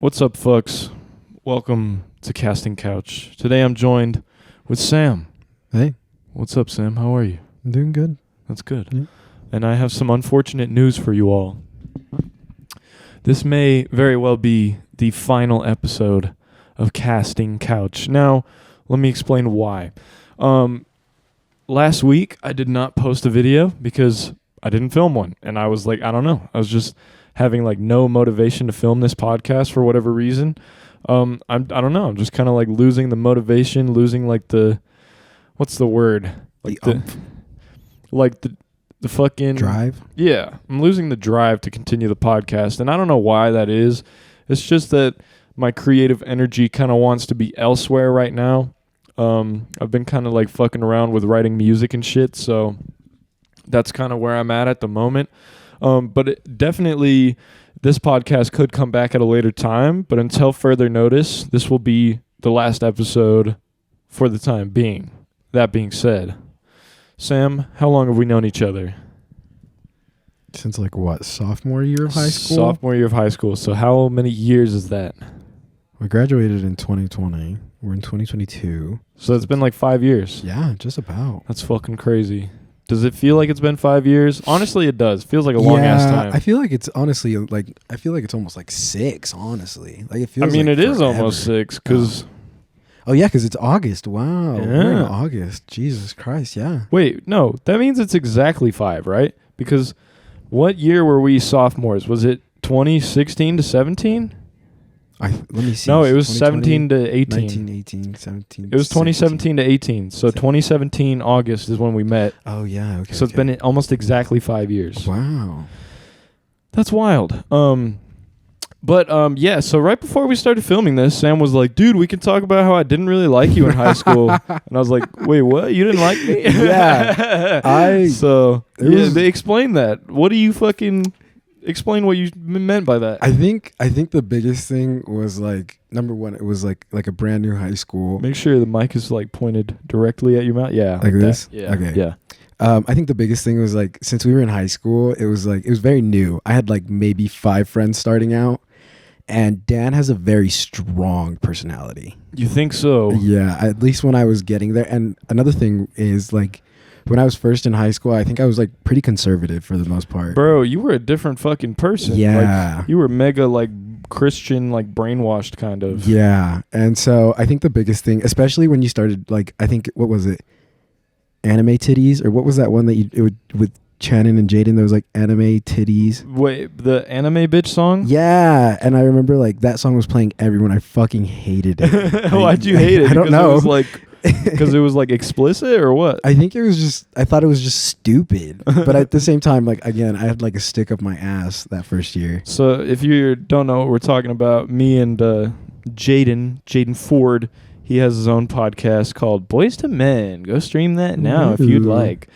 What's up, folks? Welcome to Casting Couch. Today I'm joined with Sam. Hey. What's up, Sam? How are you? I'm doing good. That's good. Yeah. And I have some unfortunate news for you all. This may very well be the final episode of Casting Couch. Now, let me explain why. Last week, I did not post a video because I didn't film one. And I was like, I don't know. I was just having like no motivation to film this podcast for whatever reason. I don't know. I'm just kind of like losing the motivation, losing like the, what's the word? Like the fucking drive. Yeah, I'm losing the drive to continue the podcast, and I don't know why that is. It's just that my creative energy kind of wants to be elsewhere right now. I've been kind of like fucking around with writing music and shit, so that's kind of where I'm at the moment. But definitely, this podcast could come back at a later time. But until further notice, this will be the last episode for the time being. That being said, Sam, how long have we known each other? Since like what, sophomore year of high school? Sophomore year of high school. So how many years is that? We graduated in 2020. We're in 2022. So it's been like 5 years. Yeah, just about. That's fucking crazy. Does it feel like it's been 5 years? Honestly, it does. Feels like a long ass time. I feel like it's honestly like it's almost like 6. Honestly, like it feels. I mean, like it is forever. almost 6 because. Oh yeah, because it's August. Wow, Yeah. we're in August. Jesus Christ, yeah. Wait, no, that means it's exactly 5, right? Because what year were we sophomores? Was it 2016 to 17? Let me see. No, it was 17 to 18. 19, 18, 17. It was 2017 to 18. So 2017 August is when we met. Oh yeah, okay. So it's been almost exactly 5 years. Wow. That's wild. But yeah, so right before we started filming this, Sam was like, dude, we can talk about how I didn't really like you in high school. And I was like, wait, what? You didn't like me? Yeah. They explained that. What do you fucking explain what you meant by that? I think the biggest thing was like, number one, it was like a brand new high school. Make sure the mic is like pointed directly at your mouth. Yeah. Like this? Yeah. Okay. Yeah. I think the biggest thing was like, since we were in high school, it was very new. I had like maybe 5 friends starting out. And Dan has a very strong personality. You think so? Yeah, at least when I was getting there. And another thing is like, when I was first in high school, I think I was like pretty conservative for the most part. Bro, you were a different fucking person. Yeah. Like, you were mega like Christian, like brainwashed kind of. Yeah. And so I think the biggest thing, especially when you started like, I think, what was it? Anime Titties? Or what was that one that with Shannon and Jaden, there was like Anime Titties. Wait, the Anime Bitch song? Yeah, and I remember like that song was playing everyone. I fucking hated it. Why'd you hate it? I don't know. Because it was like explicit or what? I think it was just, I thought it was just stupid. But at the same time, like again, I had like a stick up my ass that first year. So if you don't know what we're talking about, me and Jaden Ford, he has his own podcast called Boys to Men. Go stream that now if you'd like.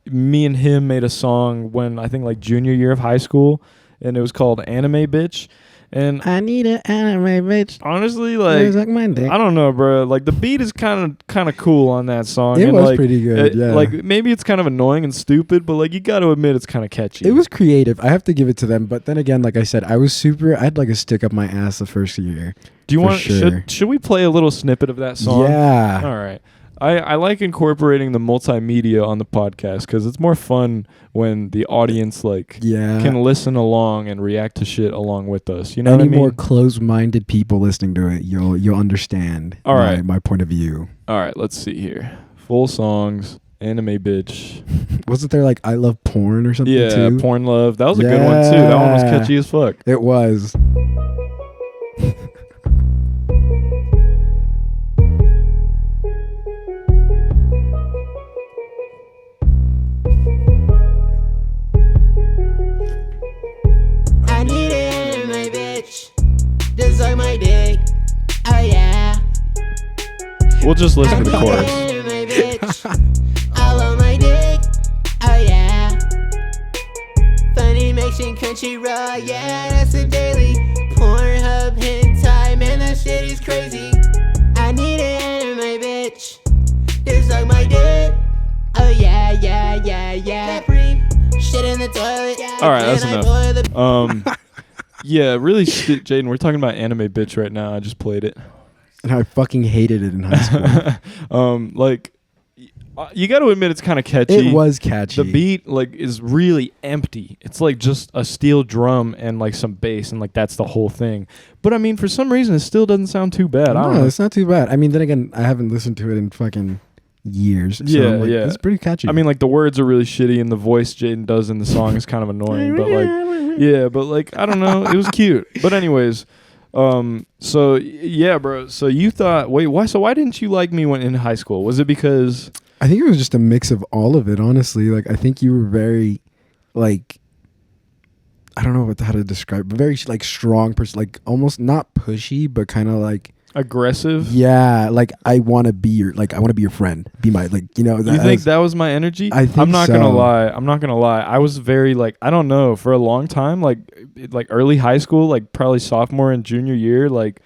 Me and him made a song when I think like junior year of high school, and it was called Anime Bitch. And I need an anime bitch. Honestly, like my dick. I don't know, bro. Like the beat is kind of cool on that song. It and was like, pretty good. Yeah. Like maybe it's kind of annoying and stupid, but like you got to admit it's kind of catchy. It was creative. I have to give it to them. But then again, like I said, I had like a stick up my ass the first year. Do you want? Sure. Should we play a little snippet of that song? Yeah. All right. I like incorporating the multimedia on the podcast because it's more fun when the audience can listen along and react to shit along with us. You know what I mean? Any more closed-minded people listening to it, you'll understand. All right. My point of view. All right, let's see here. Full songs, Anime Bitch. Wasn't there like I Love Porn or something? Yeah, too? Porn Love. That was a good one too. That one was catchy as fuck. It was. I need it in my bitch. Just like my dick. Oh yeah. We'll just listen to the I chorus. need it in my bitch. I love my dick. Oh yeah. Funimation, Crunchyroll, yeah, that's a daily. Pornhub, hentai, man, that shit is crazy. I need it in my bitch. Just like my dick. Oh yeah, yeah, yeah, yeah. Shit in the toilet. All right, that's enough. Yeah, really, Jaden, we're talking about anime bitch right now. I just played it. And I fucking hated it in high school. Like, you got to admit it's kind of catchy. It was catchy. The beat, like, is really empty. It's like just a steel drum and like some bass, and like that's the whole thing. But I mean, for some reason, it still doesn't sound too bad. I don't know. No, it's not too bad. I mean, then again, I haven't listened to it in fucking years. So Yeah, I'm like, yeah. It's pretty catchy. I mean, like the words are really shitty, and the voice Jaden does in the song is kind of annoying. But like, yeah, but like, I don't know. It was cute. But anyways, so yeah, bro. So you thought, wait, why? So why didn't you like me when in high school? Was it because? I think it was just a mix of all of it, honestly. Like, I think you were very, like, I don't know how to describe, but very, like, strong person, like, almost not pushy, but kind of, like, aggressive? Yeah, like, I want to be your friend. Be my, like, you know. You think that was my energy? I think I'm not so. gonna lie. I was very, like, I don't know, for a long time, like early high school, like, probably sophomore and junior year, like,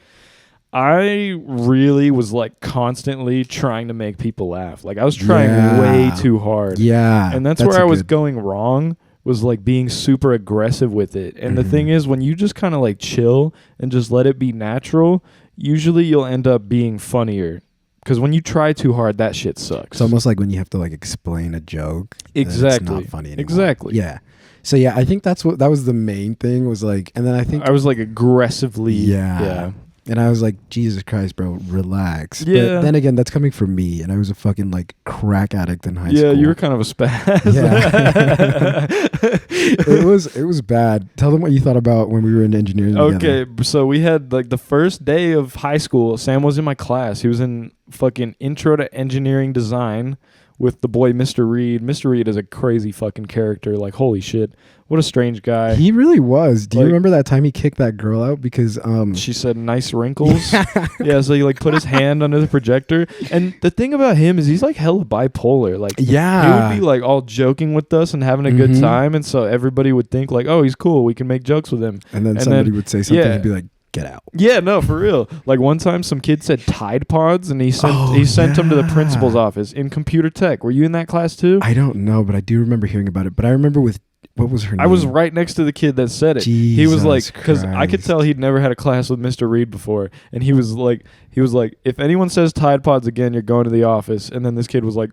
I really was like constantly trying to make people laugh. Like I was trying way too hard. Yeah. And that's where I was going wrong, was like being super aggressive with it. And the thing is, when you just kind of like chill and just let it be natural, usually you'll end up being funnier. Because when you try too hard, that shit sucks. It's almost like when you have to like explain a joke. Exactly. It's not funny anymore. Exactly. Yeah. So yeah, I think that was the main thing, was like, and then I think I was like aggressively. Yeah. And I was like, Jesus Christ, bro, relax. Yeah. But then again, that's coming from me, and I was a fucking like crack addict in high school. Yeah, you were kind of a spaz. Yeah. it was bad. Tell them what you thought about when we were in engineering Okay, together. so we had like the first day of high school. Sam was in my class. He was in fucking intro to engineering design with the boy Mr. Reed. Mr. Reed is a crazy fucking character. Like, holy shit. What a strange guy. He really was. Do you Like- remember that time he kicked that girl out because She said nice wrinkles. Yeah, so he like put his hand under the projector. And the thing about him is he's like hella bipolar. Like Yeah. he would be like all joking with us and having a good time, and so everybody would think like, oh, he's cool. We can make jokes with him. and then and somebody then- would say something yeah. and be like, get out. Yeah, no, for real. Like one time some kid said Tide Pods, and he sent Oh, him to the yeah. principal's office in computer tech. Were you in that class too? I don't know, but I do remember hearing about it. But I remember with, what was her name? I was right next to the kid that said it. He was like, Jesus because I could Christ. tell he'd never had a class with Mr. Reed before, and he was like, if anyone says Tide Pods again, you're going to the office. And then this kid was like,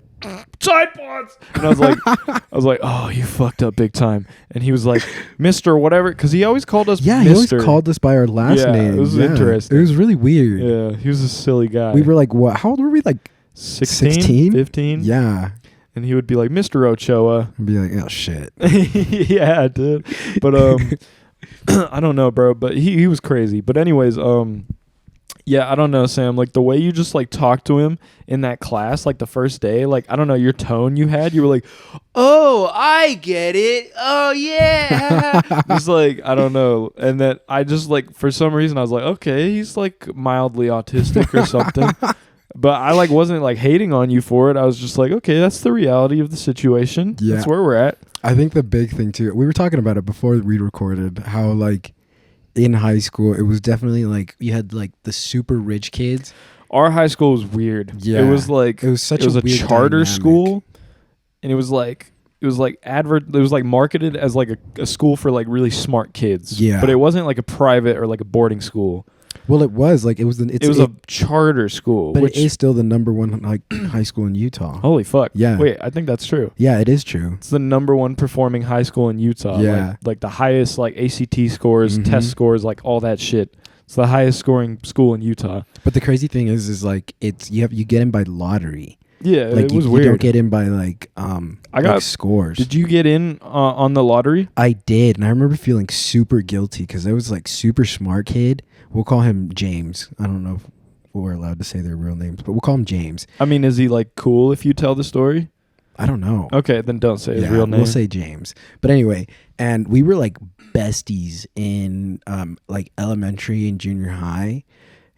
Tide Pods, and I was like, oh, you fucked up big time. And he was like, Mr. whatever, because he always called us. Yeah, Mr. he always called us by our last Yeah, name. it was interesting. It was really weird. Yeah, he was a silly guy. We were like, what? How old were we? Like 16, 15. Yeah. And he would be like, Mr. Ochoa. I'd be like, oh shit. Yeah, dude. But I don't know, bro. But he was crazy. But anyways, yeah, I don't know, Sam. Like the way you just like talked to him in that class, like the first day, like I don't know, your tone you had, you were like, oh, I get it. Oh yeah. Just like I don't know, and that I just like for some reason I was like, okay, he's like mildly autistic or something. But I like wasn't like hating on you for it. I was just like, okay, that's the reality of the situation. Yeah. That's where we're at. I think the big thing too, we were talking about it before we recorded, how like in high school, it was definitely like you had like the super rich kids. Our high school was weird. Yeah. It was like It was such it was a a weird charter dynamic. school, and it was like marketed as like a school for like really smart kids. Yeah. But it wasn't like a private or like a boarding school. Well, it was like it was a charter school, but which it is still the number one like high school in Utah. holy fuck. Yeah. Wait, I think that's true. Yeah, it is true. It's the number one performing high school in Utah. Yeah. Like the highest like ACT scores, Mhm. test scores, like all that shit. It's the highest scoring school in Utah. But the crazy thing is like it's you get in by lottery. Yeah, Like it you, was you weird. don't get in by like like scores. Did you get in on the lottery? I did, and I remember feeling super guilty because I was like super smart kid. We'll call him James. I don't know if we're allowed to say their real names, but we'll call him James. I mean, is he like cool if you tell the story? I don't know. Okay, then don't say his Yeah, real name. We'll say James. But anyway, and we were like besties in like elementary and junior high.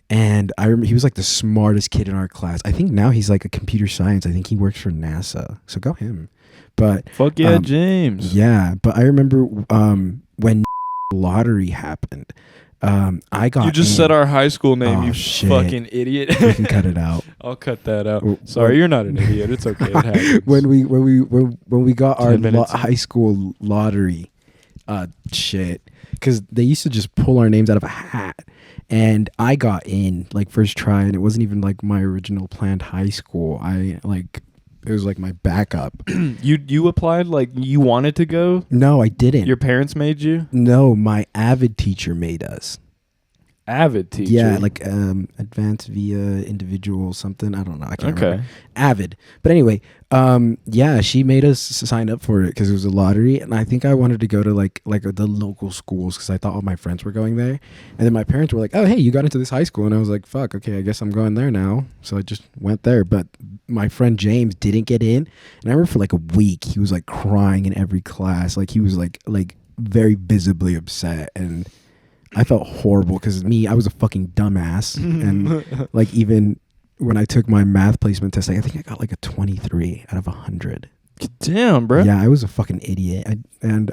And I remember he was like the smartest kid in our class. I think now he's like a computer science. I think he works for NASA. So go him. But Fuck yeah, James. yeah, but I remember when lottery happened. I got You just in. said our high school name, Oh, you shit. fucking idiot. We can cut it out. I'll cut that out. Well, Sorry, you're not an idiot. It's okay. It happens. when we got our 10 minutes. high school lottery shit, because they used to just pull our names out of a hat. And I got in like first try, and it wasn't even like my original planned high school. It was like my backup. You applied like you wanted to go? No, I didn't. Your parents made you? No, my Avid teacher made us. Avid teacher? Yeah, like advanced via individual something. I don't know. I can't remember. Okay. Avid. But anyway, yeah, she made us sign up for it because it was a lottery, and I think I wanted to go to like the local schools because I thought all my friends were going there, and then my parents were like, "Oh, hey, you got into this high school," and I was like, "Fuck, okay, I guess I'm going there now." So I just went there, but my friend James didn't get in, and I remember for like a week he was like crying in every class, like he was like very visibly upset, and I felt horrible because I was a fucking dumbass, and like even when I took my math placement test, I think I got like a 23 out of 100. Damn, bro. Yeah, I was a fucking idiot, and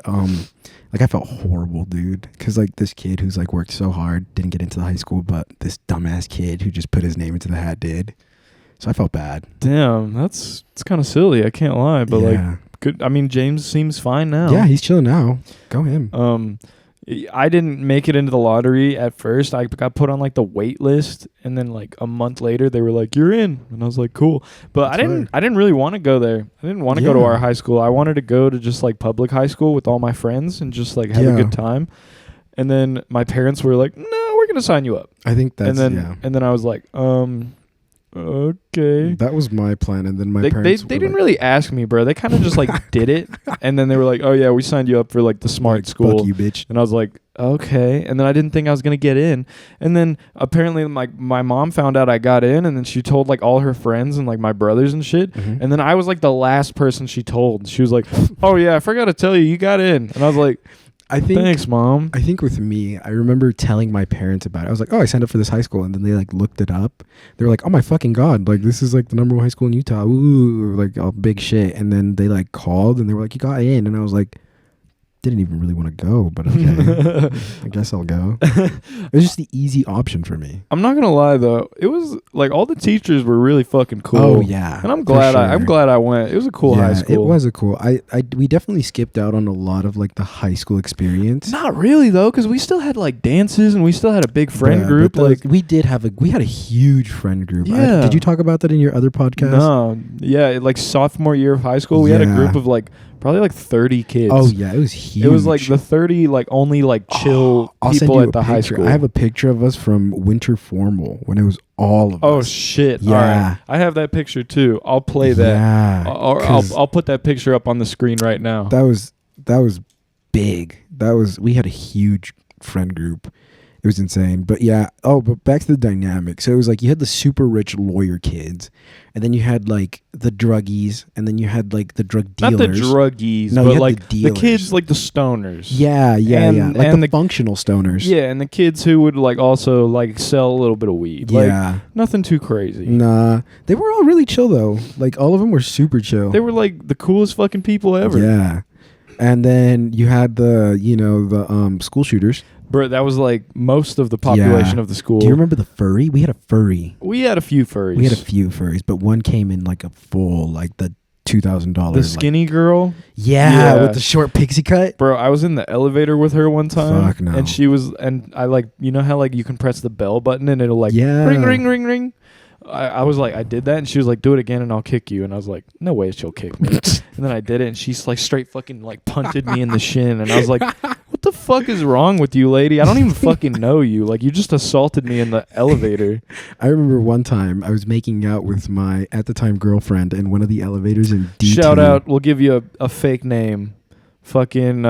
like I felt horrible, dude, because like this kid who's like worked so hard didn't get into the high school, but this dumbass kid who just put his name into the hat did. So I felt bad. Damn, it's kind of silly. I can't lie, but like, good. I mean, James seems fine now. Yeah, he's chilling now. Go him. I didn't make it into the lottery at first. I got put on like the wait list, and then like a month later they were like, "You're in," and I was like, "Cool." But I didn't really want to go there. I didn't want to go to our high school. I wanted to go to just like public high school with all my friends and just like have a good time. And then my parents were like, "No, we're gonna sign you up." I think that's and then I was like, okay. That was my plan, and then my parents they didn't really ask me, bro. They kind of just like did it, and then they were like, "Oh yeah, we signed you up for like the smart school." Fuck you, bitch. And I was like, "Okay." And then I didn't think I was gonna get in, and then apparently my mom found out I got in, and then she told like all her friends and like my brothers and shit, and then I was like the last person she told. She was like, "Oh yeah, I forgot to tell you, you got in," and I was like, thanks, Mom. I think with me, I remember telling my parents about it. I was like, "Oh, I signed up for this high school," and then they like looked it up. They were like, "Oh my fucking god! Like this is like the #1 high school in Utah. Ooh, like all big shit." And then they like called and they were like, "You got in," and I was like, didn't even really want to go, but okay. I guess I'll go. It was just the easy option for me. I'm not gonna lie though, it was like all the teachers were really fucking cool. Oh yeah, and I'm glad I went. It was a cool high school. It was a cool. We definitely skipped out on a lot of like the high school experience. Not really though, because we still had like dances and we still had a big friend group. Like we had a huge friend group. Yeah. Did you talk about that in your other podcast? No. Yeah, like sophomore year of high school, we had a group of like probably like 30 kids. Oh yeah, it was huge. It was like the 30 like only like chill people at the high school. I have a picture of us from winter formal when it was all of us. Oh shit! Yeah, all right. I have that picture too. I'll play that. Yeah, I'll put that picture up on the screen right now. That was big. We had a huge friend group. It was insane. But yeah, but back to the dynamic. So it was like you had the super rich lawyer kids, and then you had like the druggies, and then you had like the drug dealers. Not the druggies, no, but like the kids, like the stoners. Yeah. Like and the functional stoners. Yeah, and the kids who would like also like sell a little bit of weed. Yeah. Like, nothing too crazy. Nah. They were all really chill though. Like all of them were super chill. They were like the coolest fucking people ever. Yeah. And then you had the school shooters. Bro, that was like most of the population of the school. Do you remember the furry? We had a furry. We had a few furries. But one came in like a full, like the $2,000. The skinny girl? Yeah, with the short pixie cut. Bro, I was in the elevator with her one time. Fuck no. And she was, and I like, you know how like you can press the bell button and it'll like ring, ring, ring, ring. I was like, I did that, and she was like, do it again and I'll kick you. And I was like, no way she'll kick me. And then I did it, and she's like straight fucking like punted me in the shin. And I was like, what the fuck is wrong with you, lady? I don't even fucking know you. Like, you just assaulted me in the elevator. I remember one time I was making out with my, at the time, girlfriend in one of the elevators in DT. Shout out, we'll give you a fake name. Fucking,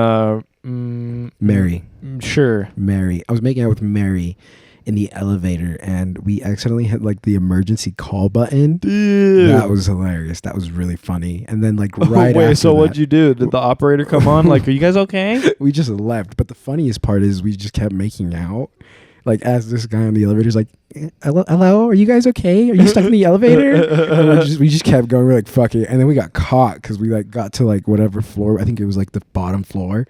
Mary. Sure. Mary. I was making out with Mary in the elevator, and we accidentally hit like the emergency call button. Dude. That was hilarious. That was really funny. And then like right after so that, what'd you do? Did the operator come on? Like, are you guys okay? We just left. But the funniest part is we just kept making out. Like as this guy on the elevator is like, hello, are you guys okay? Are you stuck in the elevator? And we just kept going. We're like, fuck it. And then we got caught because we like got to like whatever floor. I think it was like the bottom floor.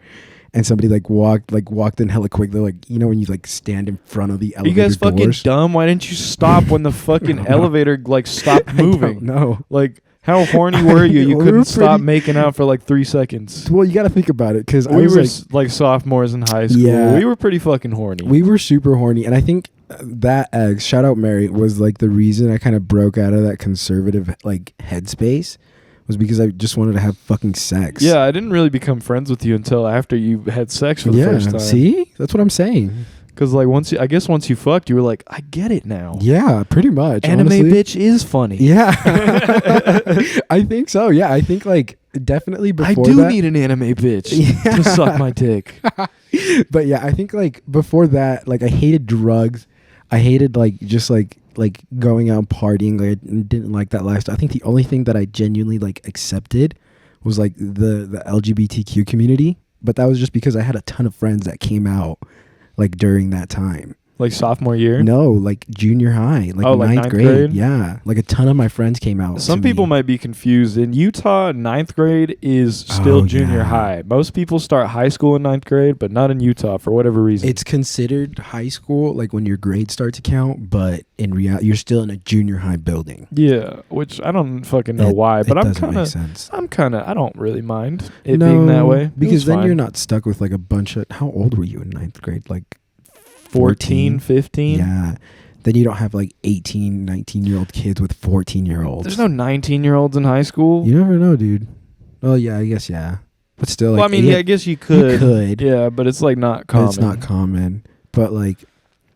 And somebody walked in hella quick. They're like, you know, when you like stand in front of the elevator. You guys fucking doors? Dumb. Why didn't you stop when the fucking elevator like stopped moving? No. Like, How horny were you? You We couldn't were stop pretty- making out for like 3 seconds. Well, you got to think about it because I We was were like, like sophomores in high school. Yeah. We were pretty fucking horny. we were super horny, and I think that ex, shout out Mary, was like the reason I kind of broke out of that conservative like headspace, was because I just wanted to have fucking sex. Yeah, I didn't really become friends with you until after you had sex for the first time. See, that's what I'm saying. Because like once you fucked, you were like, I get it now. Yeah, pretty much. Anime honestly. bitch is funny. Yeah, I think so. Yeah, I think like definitely I before do that. need an anime bitch Yeah. to suck my dick. But yeah, I think like before that, like I hated drugs. I hated like just like going out and partying. Like I didn't like that lifestyle. I think the only thing that I genuinely like accepted was like the LGBTQ community. But that was just because I had a ton of friends that came out like during that time. Like sophomore year? No, like junior high, like Oh, like ninth ninth grade. grade? Yeah, like a ton of my friends came out. Some to people me. might be confused. In Utah, 9th grade is still Oh, junior yeah. high. Most people start high school in 9th grade, but not in Utah for whatever reason. It's considered high school, like when your grades start to count, but in reality, you're still in a junior high building. Yeah, which I don't fucking know It- why, but it I'm doesn't kind make of, sense. I don't really mind it being that way. It because was then fine. you're not stuck with like a bunch of. How old were you in ninth grade? Like 14, 15. Yeah. Then you don't have like 18, 19-year-old kids with 14-year-olds. There's no 19-year-olds in high school. You never know, dude. Oh yeah, I guess yeah. But still, like, Well, I mean, yeah, I guess you could. You could. Yeah, but it's like not But common. it's not common. But like,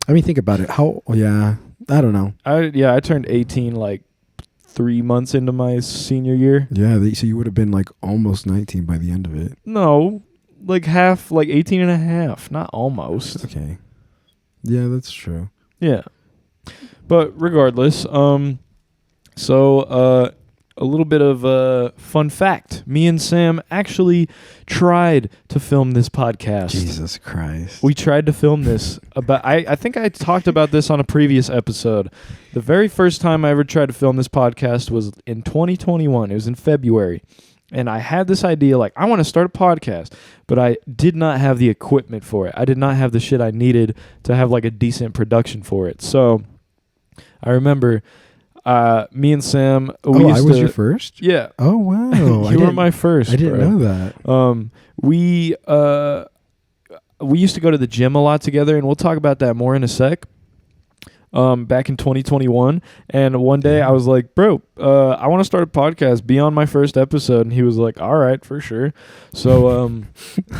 I mean, think about it. Yeah, I don't know. I turned 18 like 3 months into my senior year. Yeah, so you would have been like almost 19 by the end of it. No, like half, like 18 and a half, not almost. Okay. Yeah, that's true. Yeah. But regardless, so a little bit of a fun fact. Me and Sam actually tried to film this podcast. Jesus Christ. We tried to film this about I think I talked about this on a previous episode. The very first time I ever tried to film this podcast was in 2021. It was in February. And I had this idea, like, I want to start a podcast, but I did not have the equipment for it. I did not have the shit I needed to have, like, a decent production for it. So I remember me and Sam. I was your first? Yeah. Oh, wow. You were my first. I didn't bro. know that. We used to go to the gym a lot together, and we'll talk about that more in a sec. Back in 2021, and one day I was like, bro, I want to start a podcast, be on my first episode, and he was like, all right, for sure. So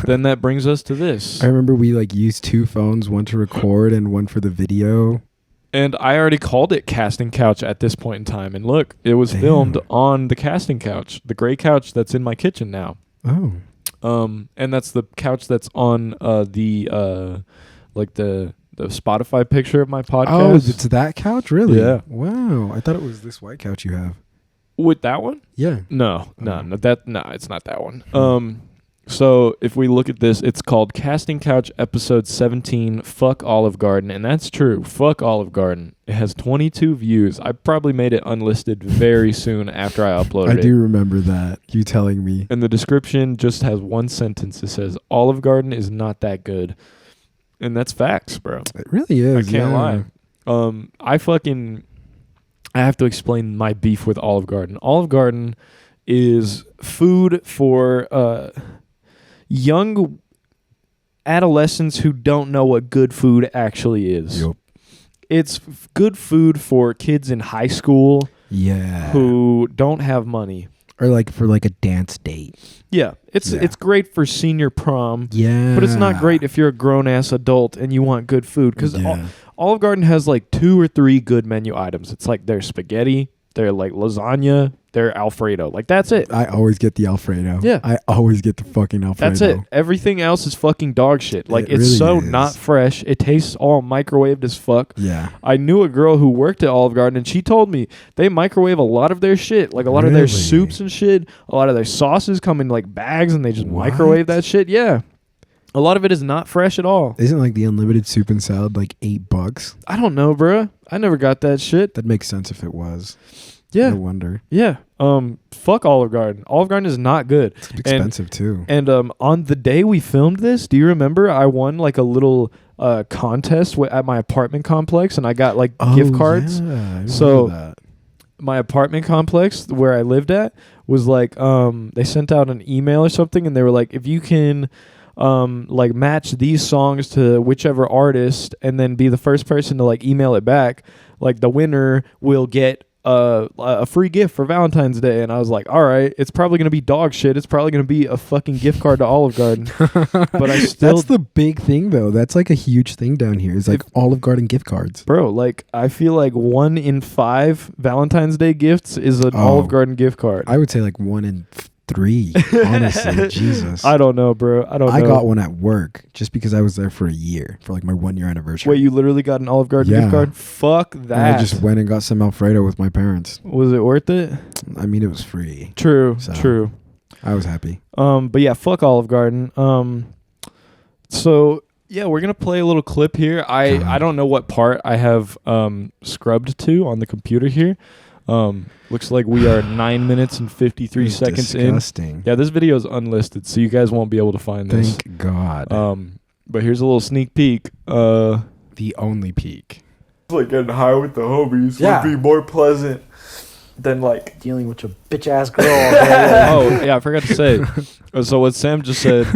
then that brings us to this. I remember we like used two phones, one to record and one for the video. And I already called it Casting Couch at this point in time, and look, it was Damn. filmed on the casting couch, the gray couch that's in my kitchen now. Oh. And that's the couch that's on the Spotify picture of my podcast. Oh, it's that couch? Really? Yeah. Wow. I thought it was this white couch you have. With that one? Yeah. No, it's not that one. So if we look at this, it's called Casting Couch Episode 17, Fuck Olive Garden, and that's true. Fuck Olive Garden. It has 22 views. I probably made it unlisted very soon after I uploaded it. I do remember that. You telling me. And the description just has one sentence. It says, Olive Garden is not that good. And that's facts, bro. It really is. I can't lie. I have to explain my beef with Olive Garden. Olive Garden is food for young adolescents who don't know what good food actually is. Yep. It's good food for kids in high school Yeah. who don't have money. Or like for like a dance date. Yeah, it's great for senior prom. Yeah. But it's not great if you're a grown-ass adult and you want good food. Because Yeah. Olive Garden has like 2 or 3 good menu items. It's like their spaghetti, their like lasagna, their Alfredo. Like that's it. I always get the Alfredo. Yeah. I always get the fucking Alfredo. That's it. Everything else is fucking dog shit. Like It it's really so is. not fresh. It tastes all microwaved as fuck. Yeah. I knew a girl who worked at Olive Garden, and she told me they microwave a lot of their shit. Like a lot of their Really? soups and shit. A lot of their sauces come in like bags, and they just What? microwave that shit. Yeah. A lot of it is not fresh at all. Isn't like the unlimited soup and salad like $8? I don't know, bruh. I never got that shit. That makes sense if it was. Yeah. No wonder. Yeah. Fuck Olive Garden. Olive Garden is not good. It's expensive too. And on the day we filmed this, do you remember I won like a little contest at my apartment complex, and I got like gift cards. Yeah, I remember So- that. my apartment complex where I lived at was like they sent out an email or something, and they were like, if you can like match these songs to whichever artist and then be the first person to like email it back, like the winner will get a free gift for Valentine's Day. And I was like, all right, it's probably gonna be dog shit. It's probably gonna be a fucking gift card to Olive Garden. But I still, that's the big thing though. That's like a huge thing down here. It's like Olive Garden gift cards, bro. Like I feel like 1 in 5 Valentine's Day gifts is an Olive Garden gift card. I would say like 1 in 3. Honestly, Jesus. I don't know, bro. I got one at work just because I was there for a year for like my 1 year anniversary. Wait, you literally got an Olive Garden gift card? Fuck that. And I just went and got some Alfredo with my parents. Was it worth it? I mean, it was free. True. I was happy. But yeah, fuck Olive Garden. So yeah, we're gonna play a little clip here. I don't know what part I have scrubbed to on the computer here. Looks like we are 9 minutes and 53 seconds disgusting. in. Yeah, this video is unlisted, so you guys won't be able to find this. Thank God. But here's a little sneak peek. The only peek. Like getting high with the homies would be more pleasant than like dealing with your bitch ass girl all day. Oh yeah, I forgot to say. So what Sam just said.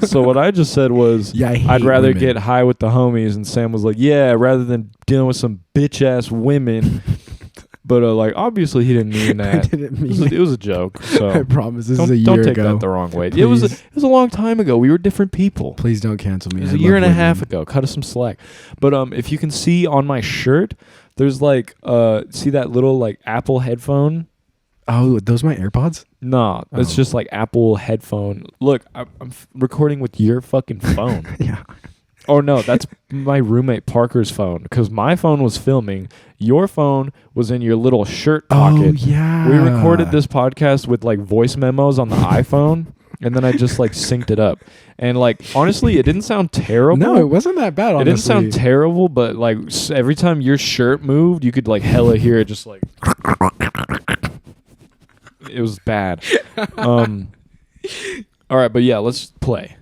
So what I just said was, I'd rather women. get high with the homies, and Sam was like, yeah, rather than dealing with some bitch ass women. But like, obviously, he didn't mean that. I didn't mean it was a joke. So I promise. This is a year don't take ago. that the wrong way. Please. It was a long time ago. We were different people. Please don't cancel me. It was a year and a half ago. Cut us some slack. But if you can see on my shirt, there's like see that little like Apple headphone. Oh, those my AirPods? No, it's just like Apple headphone. Look, I'm recording with your fucking phone. Yeah. Oh no, that's my roommate Parker's phone, because my phone was filming. Your phone was in your little shirt pocket. Oh yeah. We recorded this podcast with like voice memos on the iPhone, and then I just like synced it up. And like honestly, it didn't sound terrible. No, it wasn't that bad. Honestly. It didn't sound terrible, but like every time your shirt moved, you could like hella hear it just like. It was bad. All right, but yeah, let's play.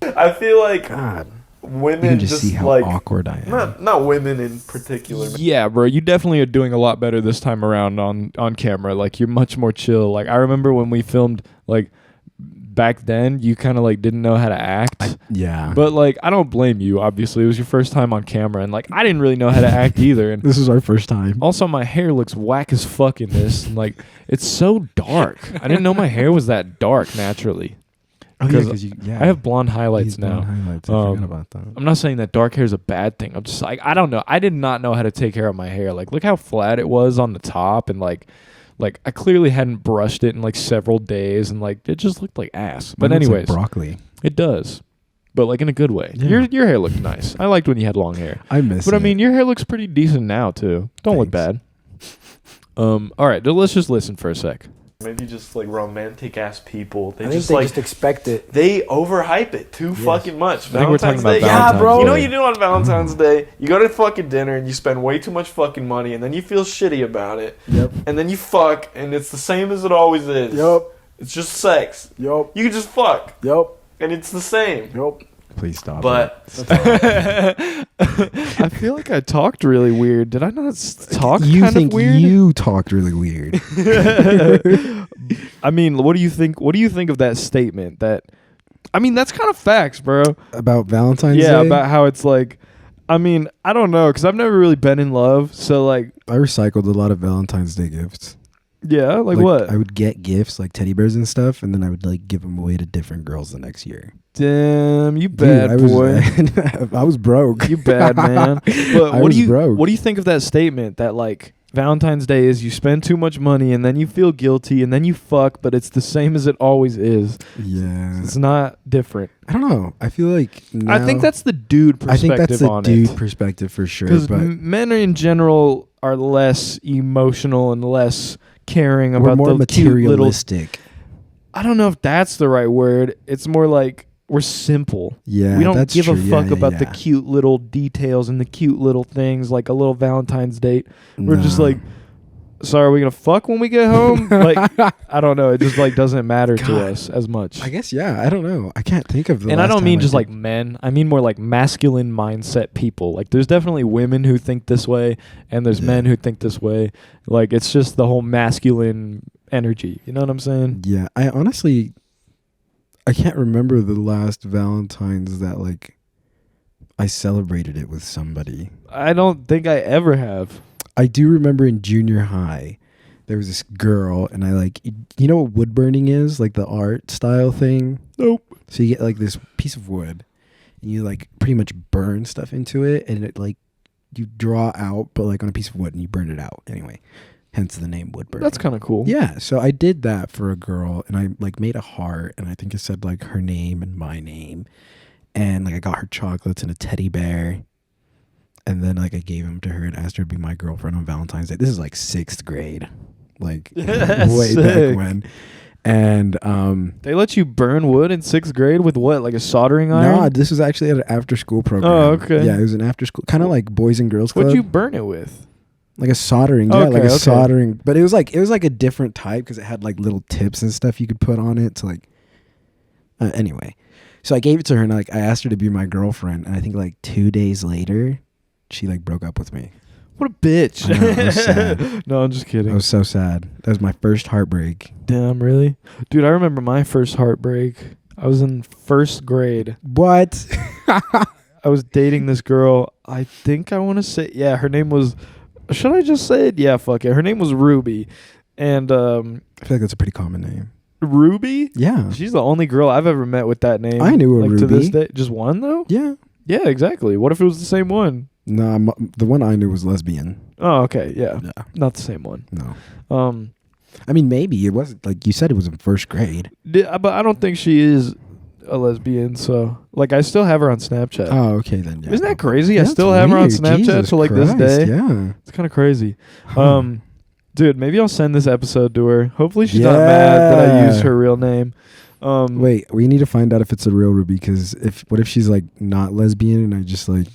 I feel like God. Women you can just see how like, awkward I am. Not women in particular. Yeah, bro, you definitely are doing a lot better this time around on camera. Like you're much more chill. Like I remember when we filmed like back then, you kind of like didn't know how to act. Yeah. But like I don't blame you. Obviously, it was your first time on camera, and like I didn't really know how to act either. And this is our first time. Also, my hair looks whack as fuck in this, and like it's so dark. I didn't know my hair was that dark naturally. Oh yeah, because I have blonde highlights now. Highlights. I forgot about that. I'm not saying that dark hair is a bad thing. I'm just like, I don't know. I did not know how to take care of my hair. Like, look how flat it was on the top, and like I clearly hadn't brushed it in like several days, and like it just looked like ass. But anyways, like broccoli. It does, but like in a good way. Yeah. Your hair looked nice. I liked when you had long hair. I miss it. But I mean, your hair looks pretty decent now too. Don't look bad. All right, let's just listen for a sec. Maybe just like romantic ass people. They just expect it. They overhype it too fucking much. I think we're talking about Valentine's. Yeah, bro. You know what you do on Valentine's Day? You go to fucking dinner and you spend way too much fucking money, and then you feel shitty about it. Yep. And then you fuck, and it's the same as it always is. Yep. It's just sex. Yep. You can just fuck. Yep. And it's the same. Yep. Please stop. But I feel like I talked really weird. Did I not talk kind of weird? You talked really weird. I mean, what do you think? What do you think of that statement? I mean, that's kind of facts, bro. About Valentine's Day? Yeah, about how it's like. I mean, I don't know, because I've never really been in love. So like, I recycled a lot of Valentine's Day gifts. Yeah, like what? I would get gifts like teddy bears and stuff, and then I would like give them away to different girls the next year. Damn, you bad boy. I was broke. You bad man. But what broke. do you think of that statement that like Valentine's Day is you spend too much money and then you feel guilty and then you fuck, but it's the same as it always is. Yeah. It's not different. I don't know. I feel like I think that's the dude perspective on it. I think that's the dude perspective for sure. Because men in general are less emotional and less caring about more the materialistic. Cute little, I don't know if that's the right word. It's more like we're simple. Yeah, we don't that's give true. a fuck about yeah. the cute little details and the cute little things like a little Valentine's date. We're just like, so are we gonna fuck when we get home? Like, I don't know. It just like doesn't matter to God. us as much. I guess, yeah. I don't know. I can't think of the And I last don't time mean just did- like men. I mean more like masculine mindset people. Like there's definitely women who think this way, and there's Yeah. men who think this way. Like it's just the whole masculine energy. You know what I'm saying? Yeah, I honestly, I can't remember the last Valentine's that like I celebrated it with somebody. I don't think I ever have. I do remember in junior high, there was this girl, and I like, you know what wood burning is? Like the art style thing? Nope. So you get like this piece of wood, and you like pretty much burn stuff into it, and it like, you draw out, but like on a piece of wood, and you burn it out. Anyway, hence the name wood burning. That's kind of cool. Yeah, so I did that for a girl, and I like made a heart, and I think it said like her name and my name, and like I got her chocolates and a teddy bear, and then like I gave him to her and asked her to be my girlfriend on Valentine's Day. This is like 6th grade, like way Sick. back when, and They let you burn wood in 6th grade with what? Like a soldering iron? no, this was actually at an after school program. Oh, okay. Yeah, it was an after school, kind of like Boys and Girls Club. What'd you burn it with? Like a soldering, yeah, Okay, like a okay. soldering, but it was like a different type because it had like little tips and stuff you could put on it to like. Anyway, so I gave it to her and like I asked her to be my girlfriend, and I think like 2 days later, she like broke up with me. What a bitch. I know, it was sad. No, I'm just kidding. I was so sad. That was my first heartbreak. Damn, really? Dude, I remember my first heartbreak. I was in 1st grade. What? I was dating this girl. I think I want to say, yeah, her name was, should I just say it? Yeah, fuck it. Her name was Ruby. And I feel like that's a pretty common name. Ruby? Yeah. She's the only girl I've ever met with that name. I knew a like, to this Ruby. day. Just one, though? Yeah. Yeah, exactly. What if it was the same one? No, the one I knew was lesbian. Oh, okay. Yeah. Yeah. Not the same one. No. I mean, maybe it was like you said. It was in 1st grade. But I don't think she is a lesbian. So, like, I still have her on Snapchat. Oh, okay then. Yeah. Isn't that crazy? I That's still have her on weird. Snapchat Jesus till like Christ, this day. Yeah. It's kind of crazy. Huh. Dude, maybe I'll send this episode to her. Hopefully she's not mad that I Yeah. used her real name. Wait, we need to find out if it's a real Ruby, because what if she's like not lesbian and I just like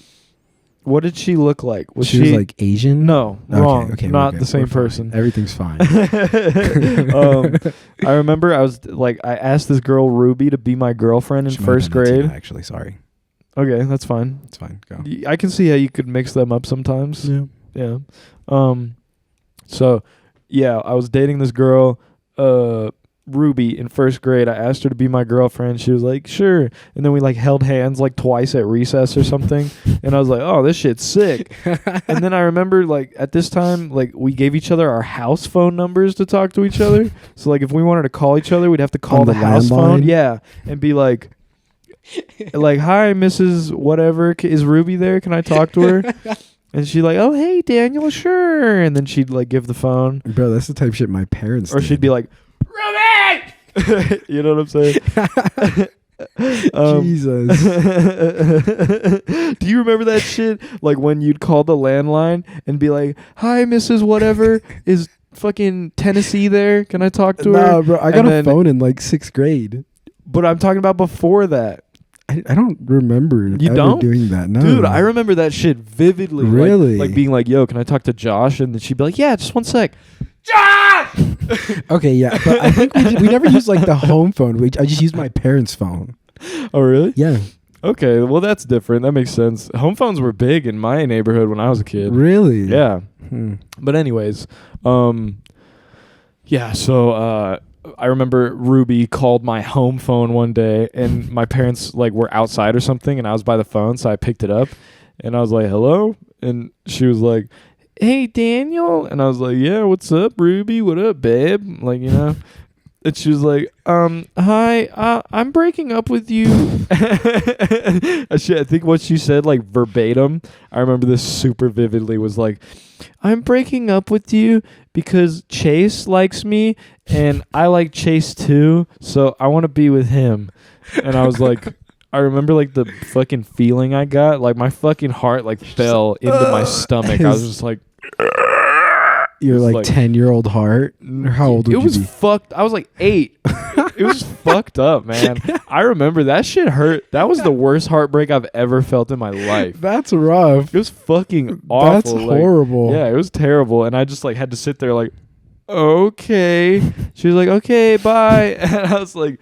What did she look like? Was she was like Asian? No, Okay, wrong. okay, we're Not good. the same We're fine. person. Everything's fine. I remember I was like, I asked this girl Ruby to be my girlfriend in She might have 1st been Latina, grade. actually, sorry. Okay, that's fine. It's fine. Go. I can see how you could mix them up sometimes. Yeah. Yeah. So yeah, I was dating this girl, Ruby, in 1st grade. I asked her to be my girlfriend. She was like, sure. And then we like held hands like twice at recess or something. And I was like, oh, this shit's sick. And then I remember like at this time, like we gave each other our house phone numbers to talk to each other. So like if we wanted to call each other, we'd have to call On the the house phone. landline? Yeah. And be like, hi, Mrs. Whatever. Is Ruby there? Can I talk to her? And she'd like, oh, hey, Daniel, sure. And then she'd like give the phone. Bro, that's the type of shit my parents Or did. she'd be like, Ruby! You know what I'm saying? Jesus. Do you remember that shit? Like when you'd call the landline and be like, hi, Mrs. Whatever. Is fucking Tennessee there? Can I talk to her? No, bro, I got And a then- phone in like 6th grade. But I'm talking about before that. I don't remember You ever don't? doing that. No. Dude, I remember that shit vividly. Like- Really? Like being like, yo, can I talk to Josh? And then she'd be like, yeah, just one sec. Josh! Okay, yeah, but I think we never used like the home phone. I just used my parents' phone. Oh, really? Yeah. Okay, well, that's different. That makes sense. Home phones were big in my neighborhood when I was a kid. Really? Yeah. Hmm. But anyways, yeah, so I remember Ruby called my home phone one day, and my parents like were outside or something, and I was by the phone, so I picked it up, and I was like, hello? And she was like, hey, Daniel? And I was like, yeah, what's up, Ruby? What up, babe? Like, you know? And she was like, hi, I'm breaking up with you. I think what she said, like, verbatim, I remember this super vividly, was like, I'm breaking up with you because Chase likes me, and I like Chase too, so I want to be with him. And I was like, I remember, like, the fucking feeling I got. Like, my fucking heart, like, fell into my stomach. I was just like... Your It's like like- 10-year-old heart. Or how old would It you was be? fucked. I was like 8. It was fucked up, man. I remember that shit hurt. That was the worst heartbreak I've ever felt in my life. That's rough. It was fucking awful. That's horrible. Yeah, it was terrible. And I just like had to sit there like, okay. She was like, okay, bye. And I was like,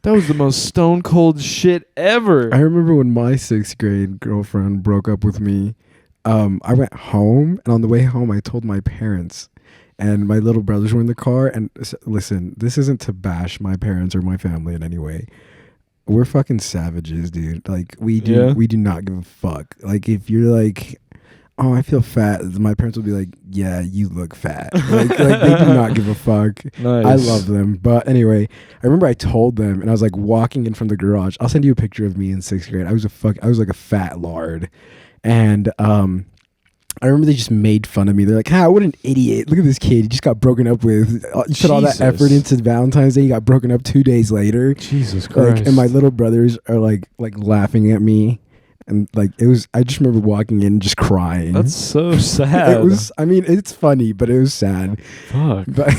that was the most stone cold shit ever. I remember when my 6th grade girlfriend broke up with me. I went home, and on the way home, I told my parents, and my little brothers were in the car. And listen, this isn't to bash my parents or my family in any way. We're fucking savages, dude. Like we do not give a fuck. Like if you're like, oh, I feel fat, my parents will be like, yeah, you look fat. like they do not give a fuck. Nice. I love them. But anyway, I remember I told them, and I was like walking in from the garage. I'll send you a picture of me in 6th grade. I was like a fat lard. And I remember they just made fun of me. They're like, what an idiot. Look at this kid. He just got broken up with. You put all that effort into Valentine's Day. He got broken up 2 days later. Jesus Christ. And my little brothers are like laughing at me. And like I just remember walking in just crying. That's so sad. It's funny, but it was sad. Fuck. But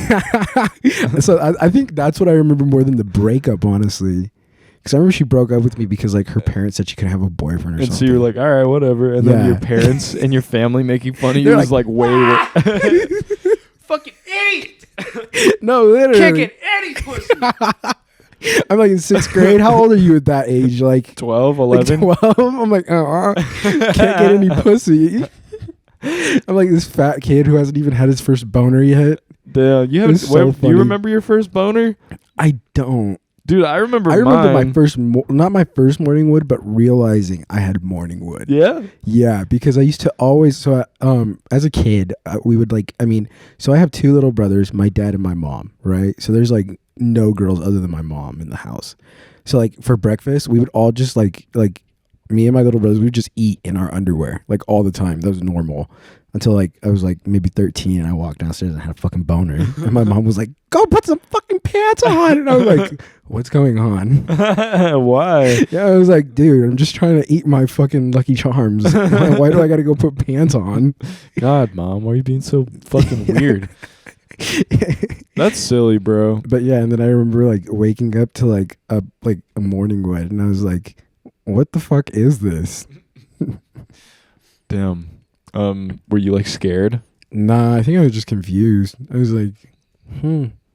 so I think that's what I remember more than the breakup, honestly. Because I remember she broke up with me because like her parents said she couldn't have a boyfriend or something. And so you're like, all right, whatever. And then your parents and your family making fun of you is like way fucking idiot. No, literally. Kicking Eddie's pussy. I'm like in 6th grade. How old are you at that age? Like 12, 11. Like 12? I'm like, can't get any pussy. I'm like this fat kid who hasn't even had his first boner yet. Yeah, do you remember your first boner? I don't. Dude, I remember my first, not my first morning wood, but realizing I had morning wood. Yeah? Yeah, because I used to always, as a kid, we would so I have 2 little brothers, my dad and my mom, right? So there's like no girls other than my mom in the house. So like for breakfast, we would all just like me and my little brothers, we would just eat in our underwear, like all the time. That was normal. Until like I was like maybe 13 and I walked downstairs and had a fucking boner. And my mom was like, go put some fucking pants on. And I was like, what's going on? Why? Yeah, I was like, dude, I'm just trying to eat my fucking Lucky Charms. Why do I got to go put pants on? God, Mom, why are you being so fucking weird? That's silly, bro. But yeah, and then I remember like waking up to like a morning wood, and I was like, what the fuck is this? Damn. Were you like scared? Nah, I think I was just confused. I was like,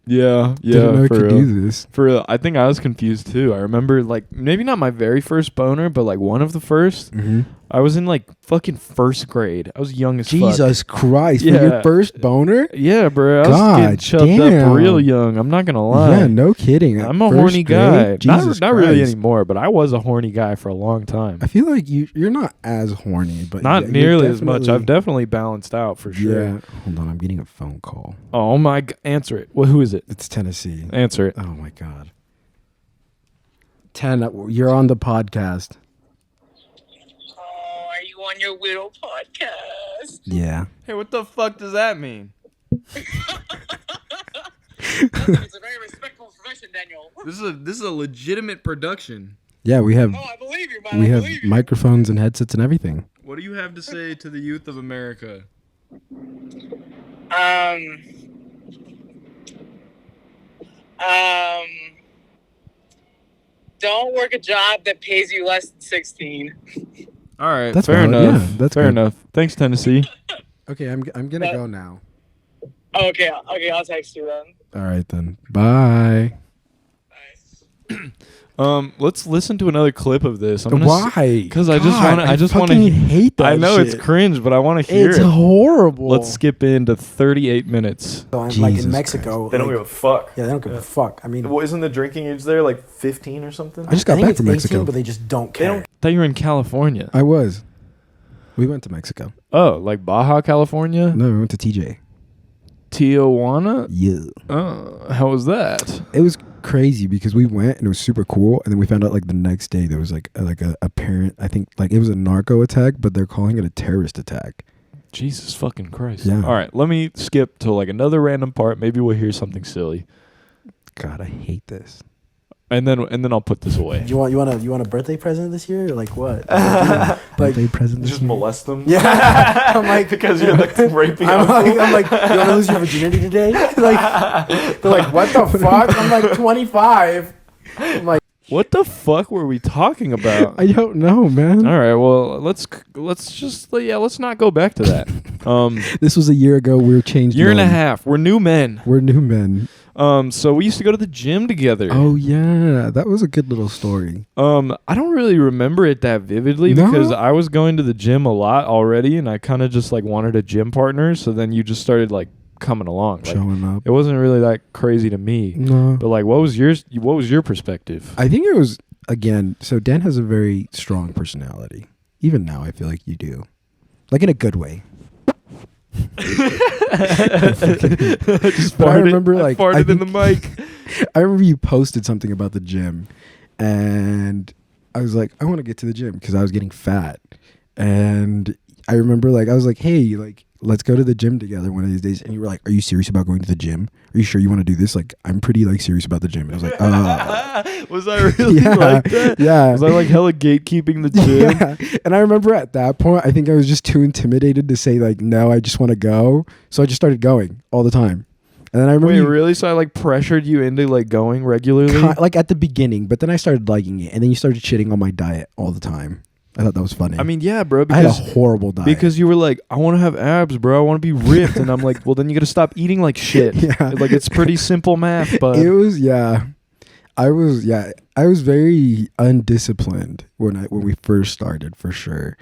Yeah. Didn't know I could do this. I think I was confused too. I remember like maybe not my very first boner, but like one of the first. Mm-hmm. I was in like fucking 1st grade. I was young as fuck. Jesus Christ! Yeah. For your first boner? Yeah, bro. I was getting chubbed up real young. I'm not gonna lie. Yeah, no kidding. I'm a horny guy. Jesus not really anymore, but I was a horny guy for a long time. I feel like you're not as horny, but not nearly as much. I've definitely balanced out for sure. Yeah. Hold on, I'm getting a phone call. Oh my! Answer it. Well, who is it? It's Tennessee. Answer it. Oh my God. You're on the podcast. Are you on your widow podcast? Yeah. Hey, what the fuck does that mean? It's a very respectful profession, Daniel. This is a legitimate production. Yeah, we have Oh, I believe you, man. we I have believe you. microphones and headsets and everything. What do you have to say to the youth of America? Don't work a job that pays you less than 16. All right, That's fair valid. enough. Yeah, that's fair good. enough. Thanks, Tennessee. Okay, I'm gonna go now. Okay, I'll text you then. All right then. Bye. Let's listen to another clip of this. Why? Because I just want to. I just want fucking to. hate that. I know shit. it's cringe, but I want to hear It's it. horrible. Let's skip into 38 minutes. So I'm like Jesus in Mexico. They don't like- give a fuck. Yeah, they don't give a fuck. I mean, Well, isn't the drinking age there like 15 or something? I just got I think back it's from 18, Mexico. but they just don't care. I thought you were in California. I was. We went to Mexico. Oh, like Baja California? No, we went to TJ. Tijuana? Yeah. How was that? It was crazy because we went and it was super cool, and then we found out like the next day there was like a apparent, I think like it was a narco attack, but they're calling it a terrorist attack. Jesus fucking Christ. Yeah. All right, let me skip to like another random part. Maybe we'll hear something silly. God, I hate this. And then I'll put this away. You want a birthday present this year? Or like what? Birthday present. Just molest them. Yeah. I'm like because you're like raping. I'm like, you want to lose your virginity today? Like, they're like, what the fuck? I'm like 25. I'm like, What the fuck were we talking about? I don't know, man. All right, well, let's not go back to that. This was a year ago. We're changed. Year and a men. half. We're new men. We're new men. So we used to go to the gym together. Oh yeah, that was a good little story. I don't really remember it that vividly No? because I was going to the gym a lot already, and I kind of just like wanted a gym partner. So then you just started like coming along, like, Showing up. it wasn't really that crazy to me. No, But like, what was your perspective? I think it was again. So Dan has a very strong personality. Even now, I feel like you do, like in a good way. Just I remember, like, farted I in the think- mic. I remember you posted something about the gym, and I was like, I want to get to the gym because I was getting fat, and I remember like I was like, hey, like let's go to the gym together one of these days, and you were like, are you serious about going to the gym? Are you sure you want to do this? Like, I'm pretty like serious about the gym. And I was like, Was I really yeah, like that? yeah. Was I like hella gatekeeping the gym? Yeah. And I remember at that point, I think I was just too intimidated to say like, no, I just want to go. So I just started going all the time. And then I remember Wait, you- really? So I like pressured you into like going regularly? like at the beginning, but then I started liking it, and then you started shitting on my diet all the time. I thought that was funny. I mean, yeah, bro. I had a Because horrible diet. because you were like, I want to have abs, bro. I want to be ripped, and I'm like, well, then you got to stop eating like shit. Yeah. Like it's pretty simple math, but it was I was very undisciplined when we first started, for sure.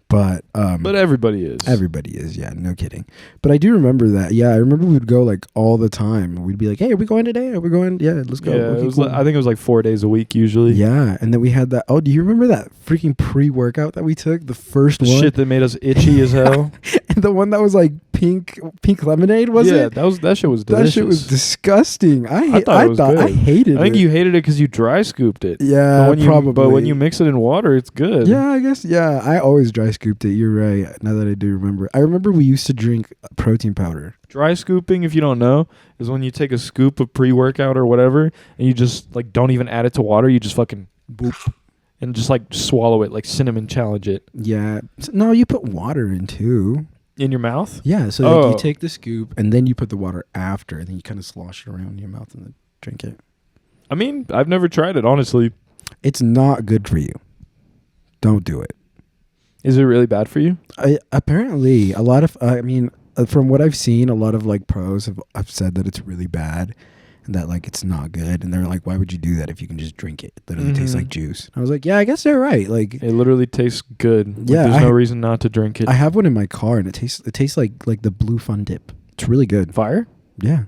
But everybody is. everybody is, yeah, no kidding. But I do remember that. Yeah, I remember we would go like all the time. We'd be like, hey, are we going today? Are we going? Yeah, let's go. Yeah, Okay, it was cool. I think it was like 4 days a week usually. Yeah, and then we had that. Oh, do you remember that freaking pre-workout that we took? The first The one, shit that made us itchy as hell. and the one that was like pink lemonade, was yeah, it? that shit was delicious. That shit was disgusting. I thought it was good. I hated it. I think you hated it because you dry scooped it. Yeah, probably. But when you mix it in water, it's good. Yeah, I guess. Yeah, I always dry scooped it. You're right. Now that I do remember, I remember we used to drink protein powder. Dry scooping, if you don't know, is when you take a scoop of pre-workout or whatever, and you just like don't even add it to water. You just fucking boop and just like swallow it, like cinnamon challenge it Yeah. No, you put water in too. in your mouth. Yeah. So like, Oh. you take the scoop and then you put the water after, and then you kind of slosh it around in your mouth and then drink it. I mean, I've never tried it, honestly. It's not good for you. Don't do it. Is it really bad for you? Apparently, a lot of from what I've seen, a lot of like pros have said that it's really bad and that like it's not good, and they're like, why would you do that if you can just drink it? It literally tastes like juice. I was like, yeah, I guess they're right. Like, It literally tastes good. Like, Yeah, there's no reason not to drink it. I have one in my car, and it tastes like the blue Fun Dip. It's really good. Fire? Yeah,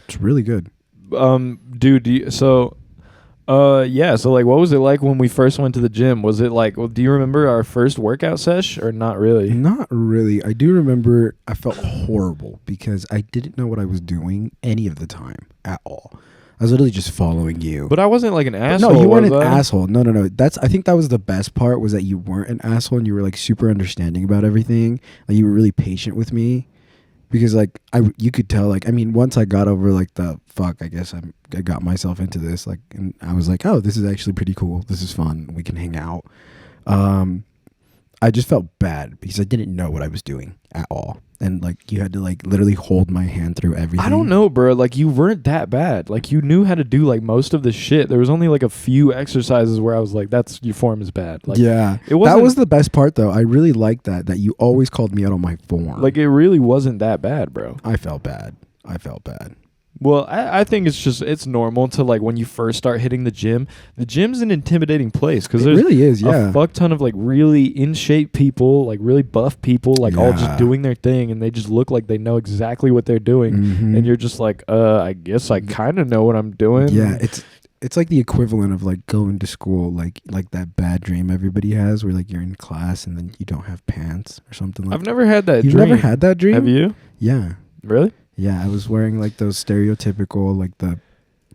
it's really good. Dude, so like what was it like when we first went to the gym? Was it like, do you remember our first workout sesh or not really? Not really. I do remember I felt horrible because I didn't know what I was doing any of the time at all. I was literally just following you. But I wasn't like an asshole. No, you weren't an was I? asshole. No. I think that was the best part, was that you weren't an asshole and you were like super understanding about everything. Like you were really patient with me. Because like you could tell, like, I mean, once I got over like the fuck, I guess I got myself into this, like, and I was like, oh, this is actually pretty cool. This is fun. We can hang out. I just felt bad because I didn't know what I was doing at all, and like you had to like literally hold my hand through everything. I don't know, bro. Like you weren't that bad. Like you knew how to do like most of the shit. There was only like a few exercises where I was like, "That's your form is bad." Like, yeah, it wasn't. That was the best part, though. I really liked that you always called me out on my form. Like it really wasn't that bad, bro. I felt bad. Well, I think it's normal to like when you first start hitting the gym's an intimidating place because It there's really is, yeah. a fuck ton of like really in shape people, like really buff people, like all just Yeah. doing their thing, and they just look like they know exactly what they're doing, Mhm. and you're just like, I guess I kind of know what I'm doing. Yeah, it's like the equivalent of like going to school, like that bad dream everybody has, where like you're in class and then you don't have pants or something like. I've never had that. You've dream. never had that dream? Have you? Yeah, Really? yeah. I was wearing like those stereotypical like the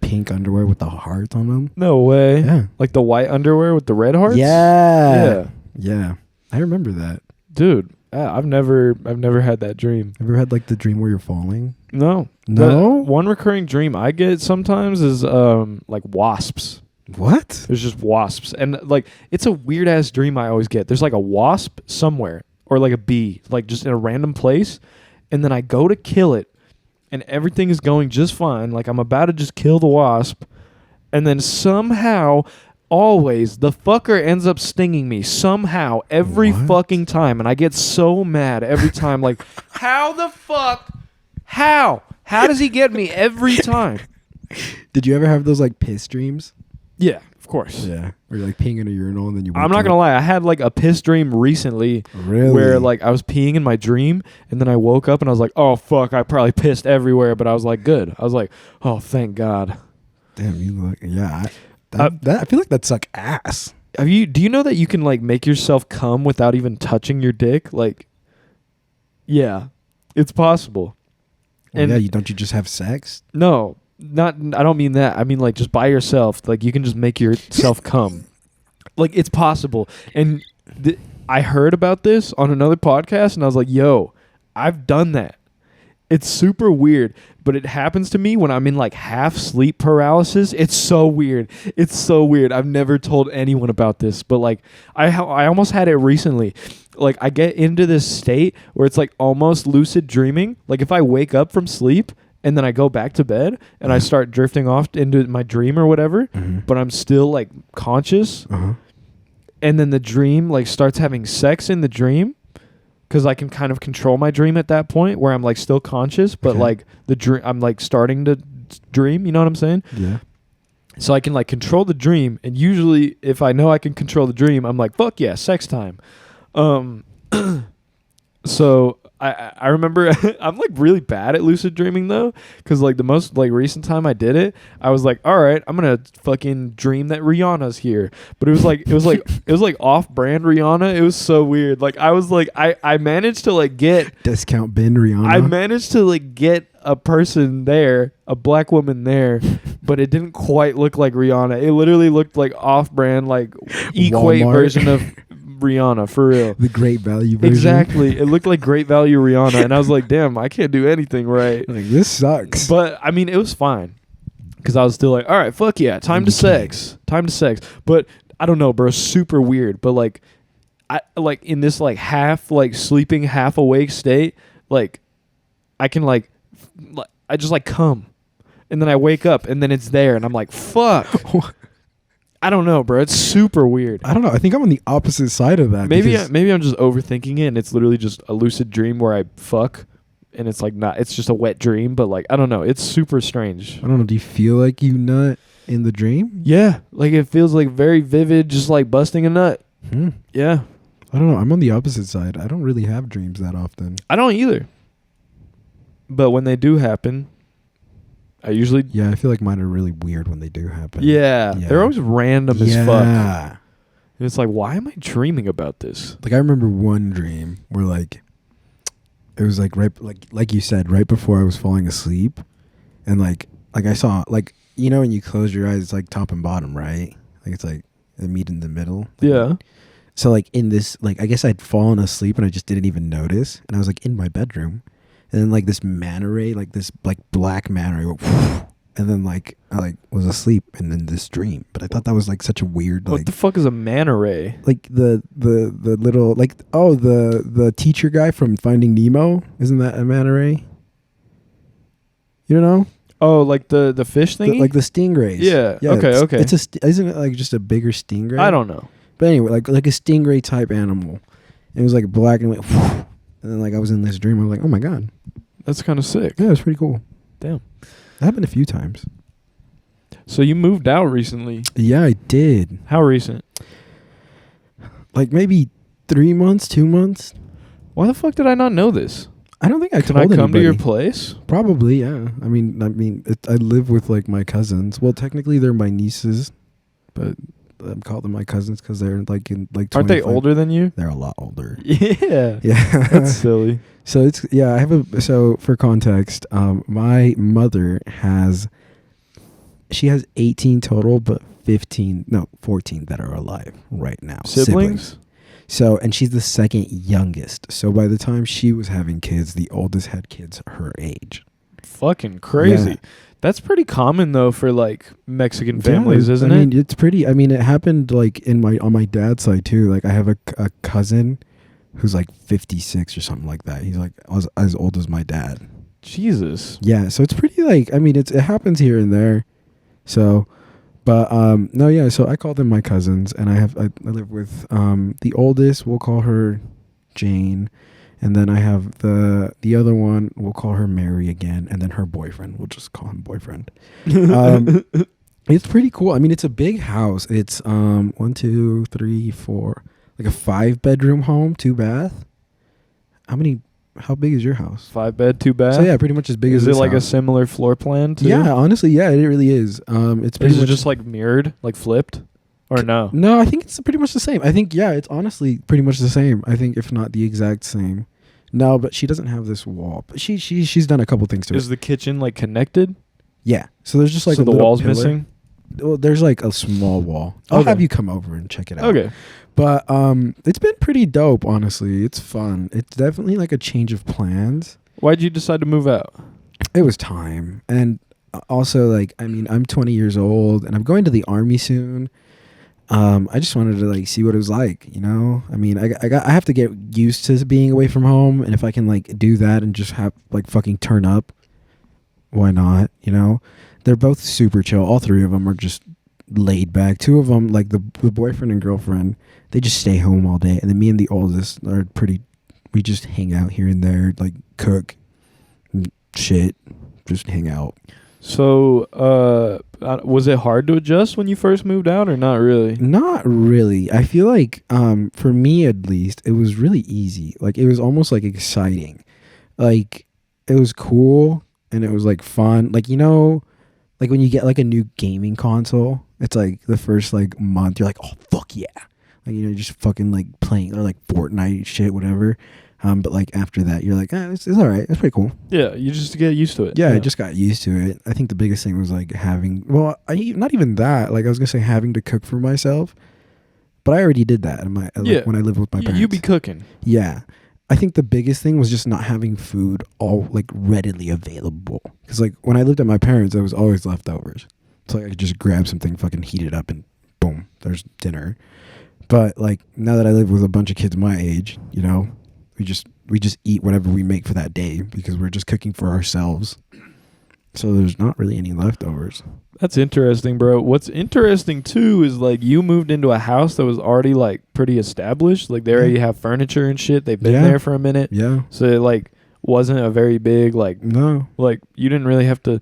pink underwear with the hearts on them. No way. Yeah. Like the white underwear with the red hearts. Yeah. Yeah, I remember that. dude. I've never had that dream. Ever had like the dream where you're falling? No. No? The one recurring dream I get sometimes is like wasps. What? There's just wasps. And like it's a weird ass dream I always get. There's like a wasp somewhere or like a bee, like just in a random place. And then I go to kill it and everything is going just fine. Like I'm about to just kill the wasp. And then somehow, always, the fucker ends up stinging me. Somehow, every fucking time. And I get so mad every time. Like, how the fuck? How? How does he get me every time? Did you ever have those like piss dreams? Yeah, of course. Yeah. Where you're like peeing in a urinal and then you wake I'm not up. gonna lie, I had like a piss dream recently Really? where like I was peeing in my dream and then I woke up and I was like, oh fuck, I probably pissed everywhere, but I was like, good. I was like, oh thank God. Damn, you look. Yeah. I feel like that suck ass. Do you know that you can like make yourself come without even touching your dick? Like, yeah, it's possible. Well, And yeah, don't you just have sex? no, I don't mean that. I mean like just by yourself. Like you can just make yourself come. Like it's possible. And I heard about this on another podcast and I was like, yo, I've done that. It's super weird, but it happens to me when I'm in like half sleep paralysis. It's so weird. It's so weird. I've never told anyone about this, but like I almost had it recently. Like I get into this state where it's like almost lucid dreaming. Like if I wake up from sleep and then I go back to bed and I start drifting off into my dream or whatever, but I'm still like conscious. And then the dream like starts having sex in the dream. Because I can kind of control my dream at that point where I'm like still conscious, but like the dream, I'm like starting to dream. You know what I'm saying? Yeah. So I can like control the dream. And usually if I know I can control the dream, I'm like, fuck yeah, sex time. So I remember I'm like really bad at lucid dreaming though. Because like the most like recent time I did it, I was like, all right, I'm going to fucking dream that Rihanna's here. But it was like off-brand Rihanna. It was so weird. Like I was like, I managed to like get Discount bin Rihanna. I managed to like get a person there, a black woman there, but it didn't quite look like Rihanna. It literally looked like off-brand, like equate Walmart. version of Rihanna, for real. The great value version. Exactly. It looked like great value Rihanna, and I was like, damn, I can't do anything right. Like, this sucks. But I mean, it was fine because I was still like, all right, fuck yeah, time to sex. But I don't know, bro, super weird. But like, I like in this like half like sleeping, half awake state, like I can like I just like come, and then I wake up, and then it's there, and I'm like, fuck. I don't know, bro. It's super weird. I don't know. I think I'm on the opposite side of that. Maybe I'm just overthinking it, and it's literally just a lucid dream where I fuck, and it's like not. It's just a wet dream, but like I don't know. It's super strange. I don't know. Do you feel like you nut in the dream? Yeah, like it feels like very vivid, just like busting a nut. Yeah, I don't know. I'm on the opposite side. I don't really have dreams that often. I don't either. But when they do happen, I usually Yeah, I feel like mine are really weird when they do happen. Yeah, they're always random as fuck. Yeah. And it's like, why am I dreaming about this? Like I remember one dream where like it was like right like you said, right before I was falling asleep, and like I saw like, you know, when you close your eyes it's like top and bottom, right? Like it's like they meet in the middle. Yeah. So like in this, like I guess I'd fallen asleep and I just didn't even notice, and I was like in my bedroom, and then like this manta ray, like this like black manta ray went, and then like I like was asleep and then this dream. But I thought that was like such a weird What like the fuck is a manta ray? like the little like the teacher guy from Finding Nemo, isn't that a manta ray? You know? Oh, like the fish thingy? Like the stingrays. Yeah. Okay. It's isn't it like just a bigger stingray? I don't know. But anyway, like a stingray type animal. And it was like black and went, and then like I was in this dream. I was like, oh my god, That's kind of sick. yeah, it was pretty cool. Damn. That happened a few times. So you moved out recently. Yeah, I did. How recent? Like maybe 3 months, 2 months. Why the fuck did I not know this? I don't think I Can told I come to your anybody. place? Probably, yeah. I mean, I live with like my cousins. Well, technically they're my nieces, but I call them my cousins because they're like in like. Aren't they 25. older than you? They're a lot older. Yeah. Yeah, That's silly. So it's I have so for context, my mother has 18 total, but 14 that are alive right now. Siblings? So, and she's the second youngest. So by the time she was having kids, the oldest had kids her age. fucking crazy. Yeah. That's pretty common though for like Mexican families, isn't I it? mean, it's pretty. I mean, it happened like on my dad's side too. Like I have a cousin who's like 56 or something like that. He's like as old as my dad. Jesus. Yeah, so it's pretty like, I mean, it happens here and there. So, but no, yeah. So I call them my cousins, and I live with the oldest. We'll call her Jane, and then I have the other one. We'll call her Mary again, and then her boyfriend. We'll just call him boyfriend. It's pretty cool. I mean, it's a big house. It's 1, 2, 3, 4, like a 5-bedroom home, 2 bath. How big is your house? 5 bed, 2 bath. So yeah, pretty much as big as Is it this like a house. similar floor plan too? Yeah, honestly, yeah, it really is. It's pretty Is it much just like mirrored, like flipped, or no? No, I think it's pretty much the same. I think it's honestly pretty much the same. I think if not the exact same. No, but she doesn't have this wall. But she's done a couple things to Is it. the kitchen like connected? Yeah. So there's just like so a the little wall's pillar. missing. Well, there's like a small wall. I'll Okay. have you come over and check it out. Okay. But it's been pretty dope, honestly. It's fun. It's definitely like a change of plans. Why'd you decide to move out? It was time. And also, like, I mean, I'm 20 years old and I'm going to the army soon. I just wanted to like see what it was like, you know? I mean, I have to get used to being away from home, and if I can like do that and just have like fucking turn up, why not, you know? They're both super chill. All 3 of them are just laid back. 2 of them, like the boyfriend and girlfriend, they just stay home all day, and then me and the oldest are we just hang out here and there, like cook and shit, just hang out. So, was it hard to adjust when you first moved out, or not really? Not really. I feel like for me at least, it was really easy. Like it was almost like exciting. Like it was cool and it was like fun. Like, you know, like when you get like a new gaming console, it's like the first like month you're like, "Oh fuck yeah." Like, you know, you're just fucking like playing or like Fortnite shit, whatever. But like after that, you're like, it's all right. It's pretty cool. Yeah, you just get used to it. Yeah, I just got used to it. I think the biggest thing was like not even that. Like I was gonna say having to cook for myself, but I already did that when I lived with my parents. You be cooking. Yeah, I think the biggest thing was just not having food all like readily available. Because like when I lived at my parents, it was always leftovers. So like, I could just grab something, fucking heat it up, and boom, there's dinner. But like now that I live with a bunch of kids my age, you know, we just eat whatever we make for that day because we're just cooking for ourselves. So there's not really any leftovers. That's interesting, bro. What's interesting too is like you moved into a house that was already like pretty established. Like they already have furniture and shit. They've been there for a minute. Yeah. So it like wasn't a very big like No. like you didn't really have to.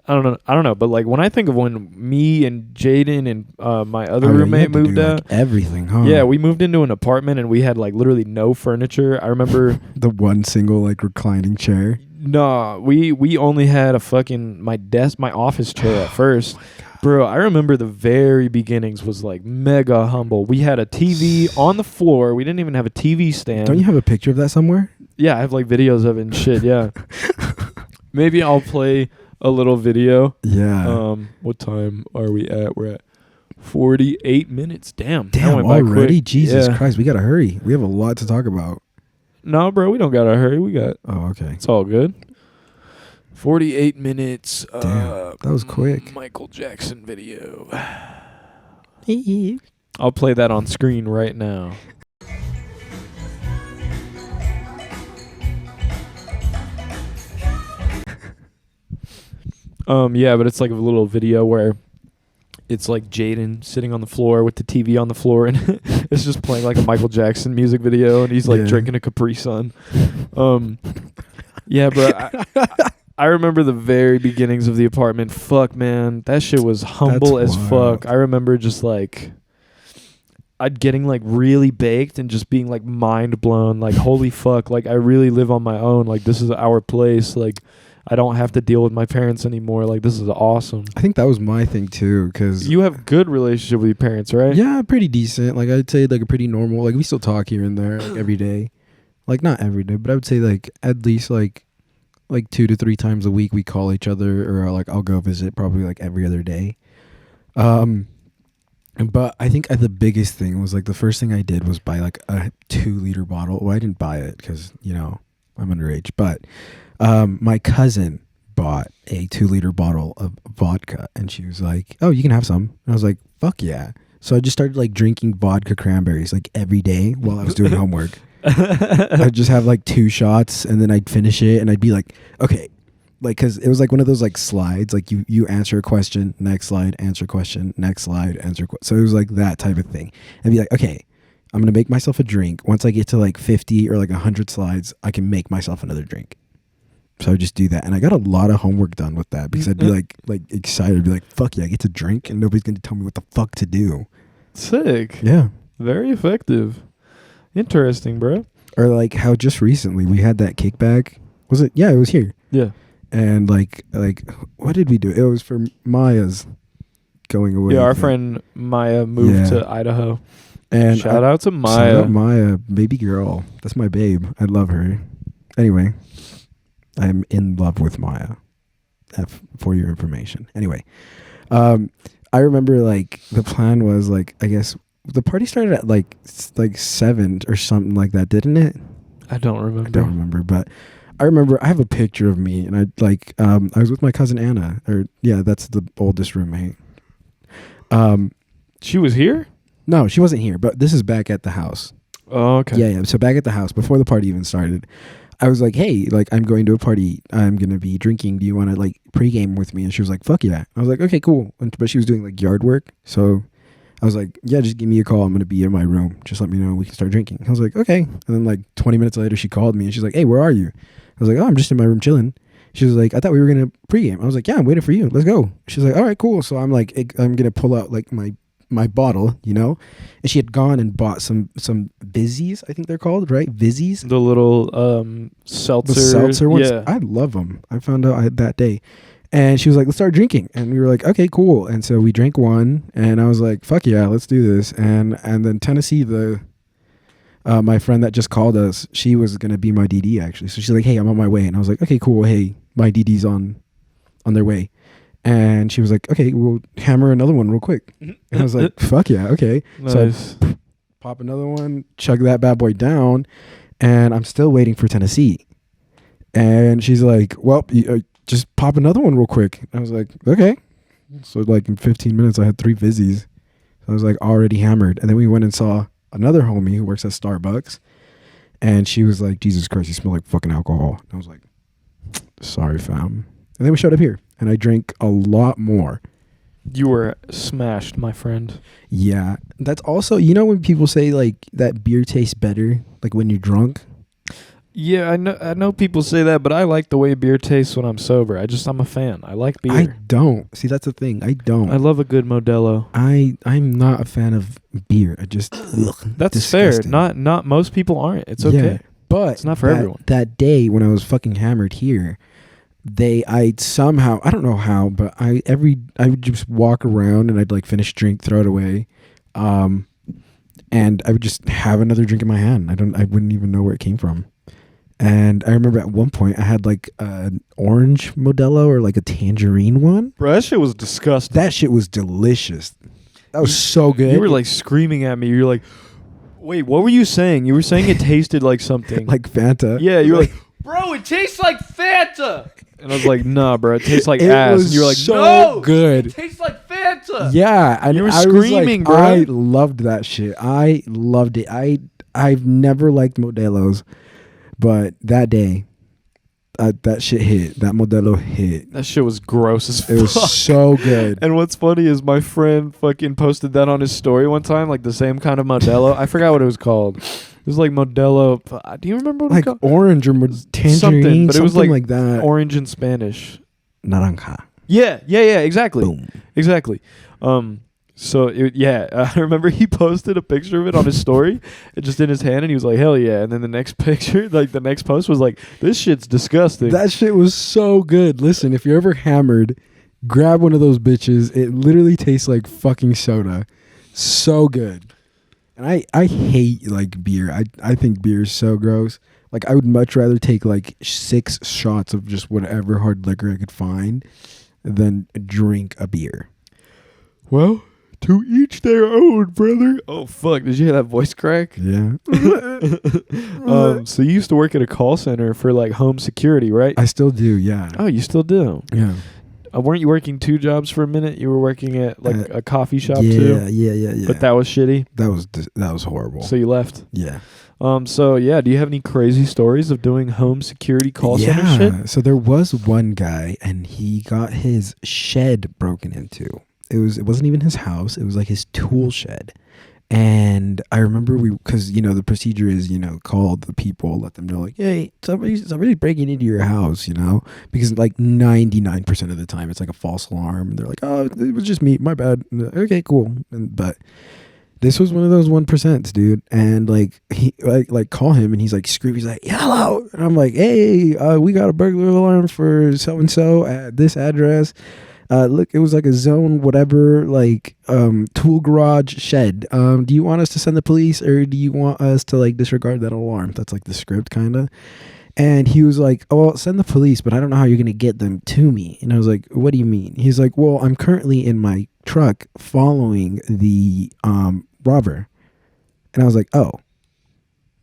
I don't know. But like when I think of when me and Jaden and my other roommate moved out, like everything, huh? yeah, we moved into an apartment and we had like literally no furniture. I remember the one single like reclining chair. No, we only had a fucking my office chair at first. Bro, I remember the very beginnings was like mega humble. We had a TV on the floor. We didn't even have a TV stand. Don't you have a picture of that somewhere? Yeah, I have like videos of it and shit, yeah. Maybe I'll play a little video. Yeah. What time are we at? We're at 48 minutes. Damn. that Damn, went by already? quick. Jesus Yeah. Christ, we gotta hurry. We have a lot to talk about. No, bro, we don't gotta hurry. We got Oh, okay. it's all good. 48 minutes. Damn, that was quick. Michael Jackson video. I'll play that on screen right now. Yeah, but it's like a little video where it's like Jaden sitting on the floor with the TV on the floor, and it's just playing like a Michael Jackson music video, and he's like Yeah. drinking a Capri Sun. Yeah, bro. I remember the very beginnings of the apartment. Fuck, man, that shit was humble That's as wild. fuck. I remember just like I'd getting like really baked and just being like mind blown. Like, holy fuck! Like, I really live on my own. Like, this is our place. Like, I don't have to deal with my parents anymore. Like, this is awesome. I think that was my thing too, because You have good relationship with your parents, right? yeah, pretty decent. Like I'd say like a pretty normal. Like we still talk here and there, like every day. Like not every day, but I would say like at least like 2 to 3 times a week we call each other, or like I'll go visit probably like every other day. But I think the biggest thing was like the first thing I did was buy like a 2-liter bottle. Well, I didn't buy it because, you know, I'm underage, but my cousin bought a 2-liter bottle of vodka, and she was like, "Oh, you can have some." And I was like, "Fuck yeah!" So I just started like drinking vodka cranberries like every day while I was doing homework. I'd just have like 2 shots, and then I'd finish it, and I'd be like, "Okay." Like, cause it was like one of those like slides, like you answer a question, next slide, answer question, next slide, answer. So it was like that type of thing. I'd be like, okay, I'm gonna make myself a drink. Once I get to like 50 or like 100 slides, I can make myself another drink. So I would just do that, and I got a lot of homework done with that because I'd be like excited, I'd be like, fuck yeah, I get to drink, and nobody's gonna tell me what the fuck to do. Sick. Yeah. Very effective. Interesting, bro. Or like how just recently we had that kickback. Was it? Yeah, it was here. Yeah. And like what did we do? It was for Maya's going away. Yeah, our thing. friend Maya moved Yeah. to Idaho. And Shout out to Maya. Shout out Maya, baby girl. That's my babe. I love her. Anyway, I'm in love with Maya. For your information. Anyway, I remember like the plan was like, I guess the party started at like 7 or something like that, didn't it? I don't remember. I don't remember, but I remember I have a picture of me, and I was with my cousin Anna, or yeah, that's the oldest roommate. She was here? No, she wasn't here, but this is back at the house. Oh, okay. Yeah. So back at the house before the party even started, I was like, hey, like I'm going to a party. I'm gonna be drinking. Do you want to like pregame with me? And she was like, fuck yeah. I was like, okay, cool. But she was doing like yard work, so I was like, yeah, just give me a call. I'm going to be in my room. Just let me know. We can start drinking. I was like, okay. And then like 20 minutes later, she called me and she's like, hey, where are you? I was like, oh, I'm just in my room chilling. She was like, I thought we were going to pregame. I was like, yeah, I'm waiting for you. Let's go. She's like, all right, cool. So I'm like, I'm going to pull out like my bottle, you know? And she had gone and bought some Vizzies, I think they're called, right? Vizzies? The little seltzer. The seltzer ones? Yeah. I love them. I found out that day. And she was like, let's start drinking. And we were like, okay, cool. And so we drank one. And I was like, fuck yeah, let's do this. And then Tennessee, my friend that just called us, she was going to be my DD actually. So she's like, hey, I'm on my way. And I was like, okay, cool. Hey, my DD's on their way. And she was like, okay, we'll hammer another one real quick. And I was like, fuck yeah, okay. Nice. So I pop another one, chug that bad boy down. And I'm still waiting for Tennessee. And she's like, well, just pop another one real quick. I was like, okay. So like in 15 minutes, I had 3 Vizzies. So I was like already hammered. And then we went and saw another homie who works at Starbucks. And she was like, Jesus Christ, you smell like fucking alcohol. And I was like, sorry, fam. And then we showed up here. And I drank a lot more. You were smashed, my friend. Yeah. That's also, you know when people say like that beer tastes better, like when you're drunk? Yeah, I know people say that, but I like the way beer tastes when I'm sober. I'm a fan. I like beer. I don't. See, that's the thing. I don't. I love a good Modelo. I'm not a fan of beer. I just That's disgusting. fair. Not most people aren't. It's okay. Yeah, but it's not for everyone. That day when I was fucking hammered here, I somehow, I don't know how, but I would just walk around and I'd like finish a drink, throw it away, and I would just have another drink in my hand. I wouldn't even know where it came from. And I remember at one point I had like an orange Modelo or like a tangerine one. Bro, that shit was disgusting. That shit was delicious. That was so good. You were like screaming at me. You're like, wait, what were you saying? You were saying it tasted like something. like Fanta. Yeah, you were like, bro, it tastes like Fanta. And I was like, nah, bro, it tastes like it ass. was And you were like, so no, good. it tastes like Fanta. Yeah, and You were I screaming, was like, bro. I loved that shit. I loved it. I've never liked Modelos, but that day, that shit hit. That Modelo hit. That shit was gross as fuck. It was so good. And what's funny is my friend fucking posted that on his story one time, like the same kind of Modelo. I forgot what it was called. It was like Modelo. Do you remember what it Like was called? orange or tangerine, Something, but it was something like that. Orange in Spanish. Naranja. Yeah, exactly. Boom. Exactly. So I remember he posted a picture of it on his story, just in his hand, and he was like, "Hell yeah!" And then the next picture, like the next post, was like, "This shit's disgusting." That shit was so good. Listen, if you're ever hammered, grab one of those bitches. It literally tastes like fucking soda. So good. And I hate like beer. I think beer is so gross. Like I would much rather take like 6 shots of just whatever hard liquor I could find than drink a beer. Well, To each their own, brother. Oh fuck! Did you hear that voice crack? Yeah. So you used to work at a call center for like home security, right? I still do. Yeah. Oh, you still do? Yeah. Weren't you working 2 jobs for a minute? You were working at like a coffee shop yeah, too. Yeah. But that was shitty. that was horrible. So you left. Yeah. So yeah, do you have any crazy stories of doing home security call center shit? So there was one guy, and he got his shed broken into. It wasn't even his house. It was like his tool shed. And I remember because the procedure is call the people, let them know like, hey, somebody's breaking into your house, because like 99% of the time it's like a false alarm, and they're like, oh, it was just me, my bad. Okay, cool. But this was one of those 1%, dude. And like he like call him, and he's like screaming, he's like, hello, and I'm like, hey, we got a burglar alarm for so and so at this address. Look, it was like a zone, whatever, like tool garage shed. Do you want us to send the police, or do you want us to like disregard that alarm? That's like the script, kind of. And he was like, oh, well, send the police, but I don't know how you're going to get them to me. And I was like, what do you mean? He's like, well, I'm currently in my truck following the robber. And I was like, oh,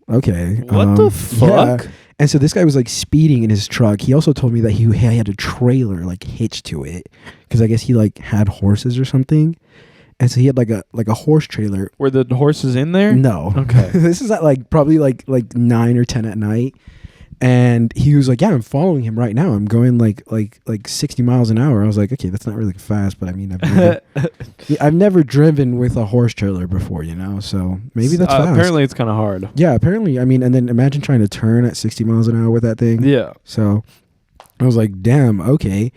okay. What the fuck? Yeah. And so this guy was like speeding in his truck. He also told me that he had a trailer like hitched to it, because I guess he like had horses or something. And so he had like a horse trailer. Were the horses in there? No. Okay. This is at like probably like 9 or 10 at night. And he was like, yeah, I'm following him right now. I'm going like 60 miles an hour. I was like, okay, that's not really fast, but I mean, I've never driven with a horse trailer before, so maybe that's fast. Apparently it's kind of hard. Yeah, apparently. I mean, and then imagine trying to turn at 60 miles an hour with that thing. Yeah. So I was like, damn, okay.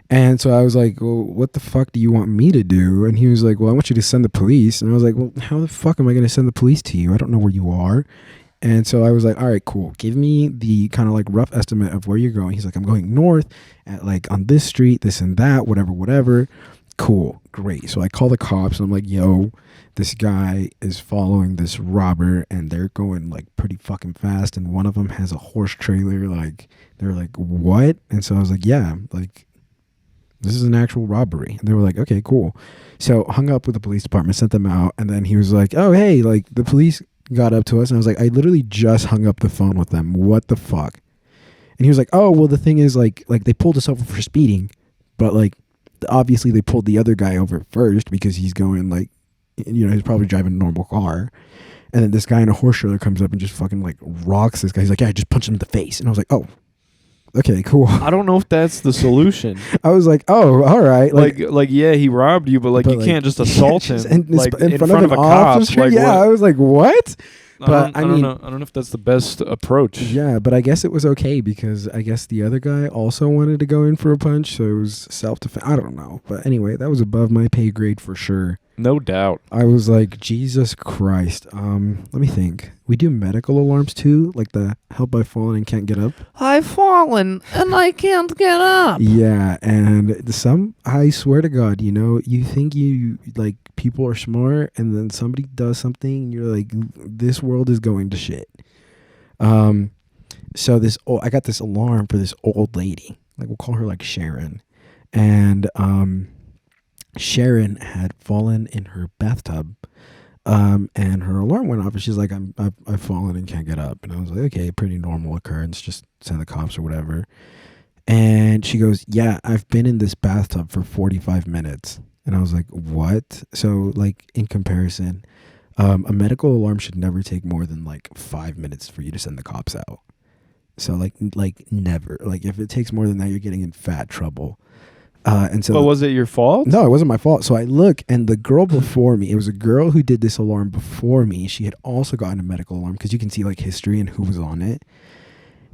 And so I was like, well, what the fuck do you want me to do? And he was like, well, I want you to send the police. And I was like, well, how the fuck am I going to send the police to you? I don't know where you are. And so I was like, all right, cool. Give me the kind of like rough estimate of where you're going. He's like, I'm going north at like on this street, this and that, whatever. Cool. Great. So I call the cops, and I'm like, yo, this guy is following this robber, and they're going like pretty fucking fast. And one of them has a horse trailer. Like, they're like, what? And so I was like, yeah, like, this is an actual robbery. And they were like, okay, cool. So hung up with the police department, sent them out. And then he was like, oh, hey, like the police got up to us. And I was like, I literally just hung up the phone with them. What the fuck? And he was like, oh, well, the thing is like they pulled us over for speeding, but like obviously they pulled the other guy over first because he's going like, he's probably driving a normal car. And then this guy in a horse trailer comes up and just fucking like rocks this guy. He's like, yeah, I just punched him in the face. And I was like, oh, okay, cool. I don't know if that's the solution. I was like, oh, all right. Like yeah, he robbed you, but you can't just assault him in front of a cop. Like, yeah, I was like, what? But I don't know. I don't know if that's the best approach. Yeah, but I guess it was okay because I guess the other guy also wanted to go in for a punch, so it was self-defense. I don't know. But anyway, that was above my pay grade for sure. No doubt. I was like, Jesus Christ. Let me think. We do medical alarms too, like the help I've fallen and can't get up. I've fallen and I can't get up. Yeah, and I swear to God, you think you like people are smart, and then somebody does something, and you're like, this world is going to shit. So I got this alarm for this old lady. Like, we'll call her like Sharon. And Sharon had fallen in her bathtub, and her alarm went off, and she's like, I've fallen and can't get up. And I was like, okay, pretty normal occurrence, just send the cops or whatever. And she goes, yeah, I've been in this bathtub for 45 minutes. And I was like, what? So like, in comparison, a medical alarm should never take more than like 5 minutes for you to send the cops out. So like never. Like, if it takes more than that, you're getting in fat trouble. And so, but was it your fault? No, it wasn't my fault. So I look, and the girl before me, it was a girl who did this alarm before me. She had also gotten a medical alarm, because you can see like history and who was on it.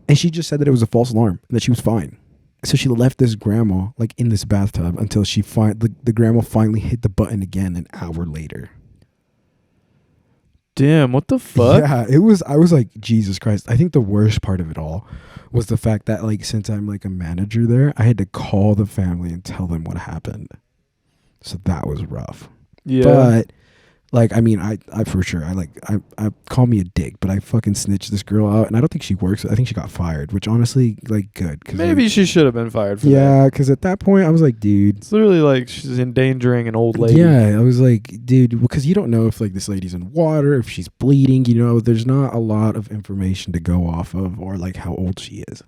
And she just said that it was a false alarm and that she was fine. So she left this grandma like in this bathtub until the grandma finally hit the button again an hour later. Damn, what the fuck? Yeah, I was like, Jesus Christ. I think the worst part of it all was the fact that like, since I'm like a manager there, I had to call the family and tell them what happened. So that was rough. Yeah. But Like, I mean, I for sure, I call me a dick, but I fucking snitched this girl out, and I don't think she works. I think she got fired, which honestly, like, good. Cause Maybe she should have been fired for that. yeah, because at that point, I was like, dude. It's literally like she's endangering an old lady. Yeah, I was like, dude, because you don't know if, like, this lady's in water, if she's bleeding, you know, there's not a lot of information to go off of, or, like, how old she is.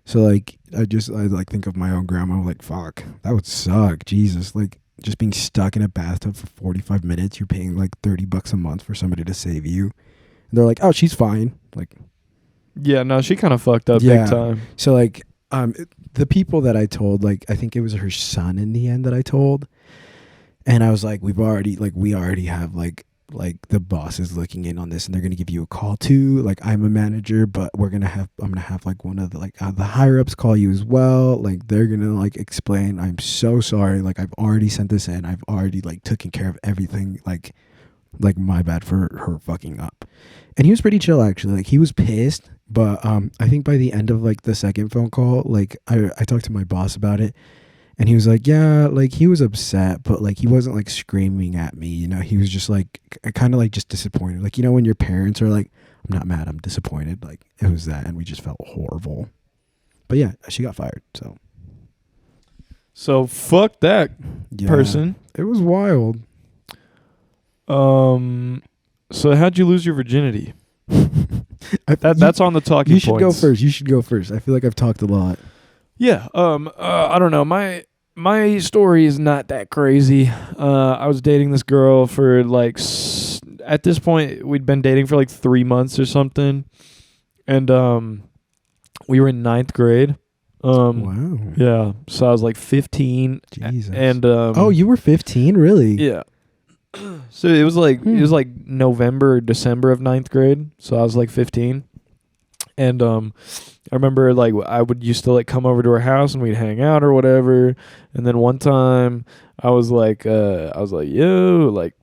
So, like, I like, think of my own grandma, I'm like, fuck, that would suck, Jesus, like, just being stuck in a bathtub for 45 minutes, you're paying like $30 a month for somebody to save you. And they're like, oh, she's fine. Like, yeah, no, she kind of fucked up yeah. big time. So like, the people that I told, like, I think it was her son in the end that I told. And I was like, we already have like the boss is looking in on this, and they're going to give you a call too. Like, I'm a manager, but I'm going to have like one of the, like, the higher ups call you as well. Like, they're going to like explain, I'm so sorry. Like, I've already sent this in. I've already like taken care of everything. Like my bad for her fucking up. And he was pretty chill, actually. Like, he was pissed, but I think by the end of like the second phone call, like I talked to my boss about it. And he was like, yeah, like, he was upset, but, like, he wasn't, like, screaming at me, you know? He was just, like, kind of, like, just disappointed. Like, you know, when your parents are like, I'm not mad, I'm disappointed. Like, it was that, and we just felt horrible. But, yeah, she got fired, so. So, fuck that person. It was wild. So, how'd you lose your virginity? That's on the talking points. You should go first. I feel like I've talked a lot. Yeah. I don't know. My story is not that crazy. I was dating this girl for like at this point we'd been dating for like 3 months or something, and we were in 9th grade. Wow. Yeah. So I was like 15. Jesus. And oh, you were 15, really? Yeah. So it was like November or December of 9th grade. So I was like 15, and I remember like I would used to like come over to her house and we'd hang out or whatever. And then one time I was like, yo, like,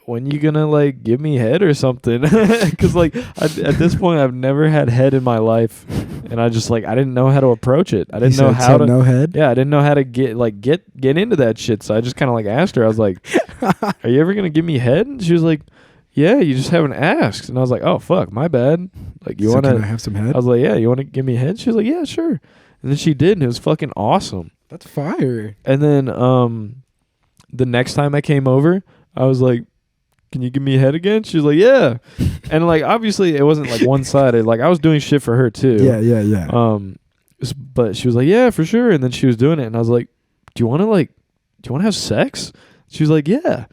when you gonna like give me head or something? Because like at this point I've never had head in my life, and I just like I didn't know how to approach it. I didn't know how to no head. Yeah, I didn't know how to get into that shit. So I just kind of like asked her. I was like, "Are you ever gonna give me head?" And she was like, yeah, you just haven't asked. And I was like, oh, fuck, my bad. Like, you want to... Can I have some head? I was like, yeah, you want to give me head? She was like, yeah, sure. And then she did, and it was fucking awesome. That's fire. And then the next time I came over, I was like, can you give me head again? She was like, yeah. And, like, obviously, it wasn't, like, one-sided. Like, I was doing shit for her, too. Yeah. But she was like, yeah, for sure. And then she was doing it, and I was like, do you want to have sex? She was like, yeah.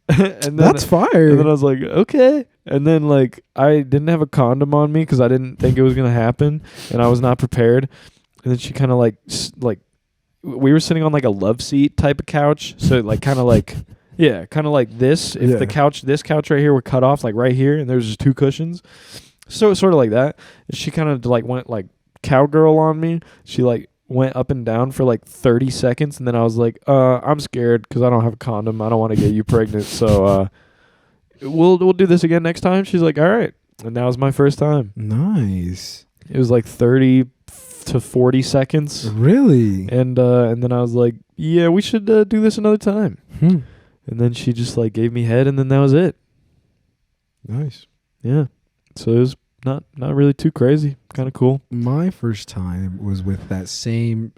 And then, that's fire. And then I was like, okay. And then like I didn't have a condom on me because I didn't think it was gonna happen, and I was not prepared. And then she kind of like we were sitting on like a love seat type of couch, so like kind of like this. If this couch right here were cut off like right here, and there's just 2 cushions, so sort of like that. And she kind of like went like cowgirl on me. She like went up and down for like 30 seconds, and then I was like, I'm scared because I don't have a condom. I don't want to get you pregnant, so we'll do this again next time. She's like, all right. And that was my first time. Nice. It was like 30 to 40 seconds. Really? And then I was like, yeah, we should do this another time. And then she just like gave me head, and then that was it. Nice. Yeah. So it was not really too crazy. Kind of cool. My first time was with that same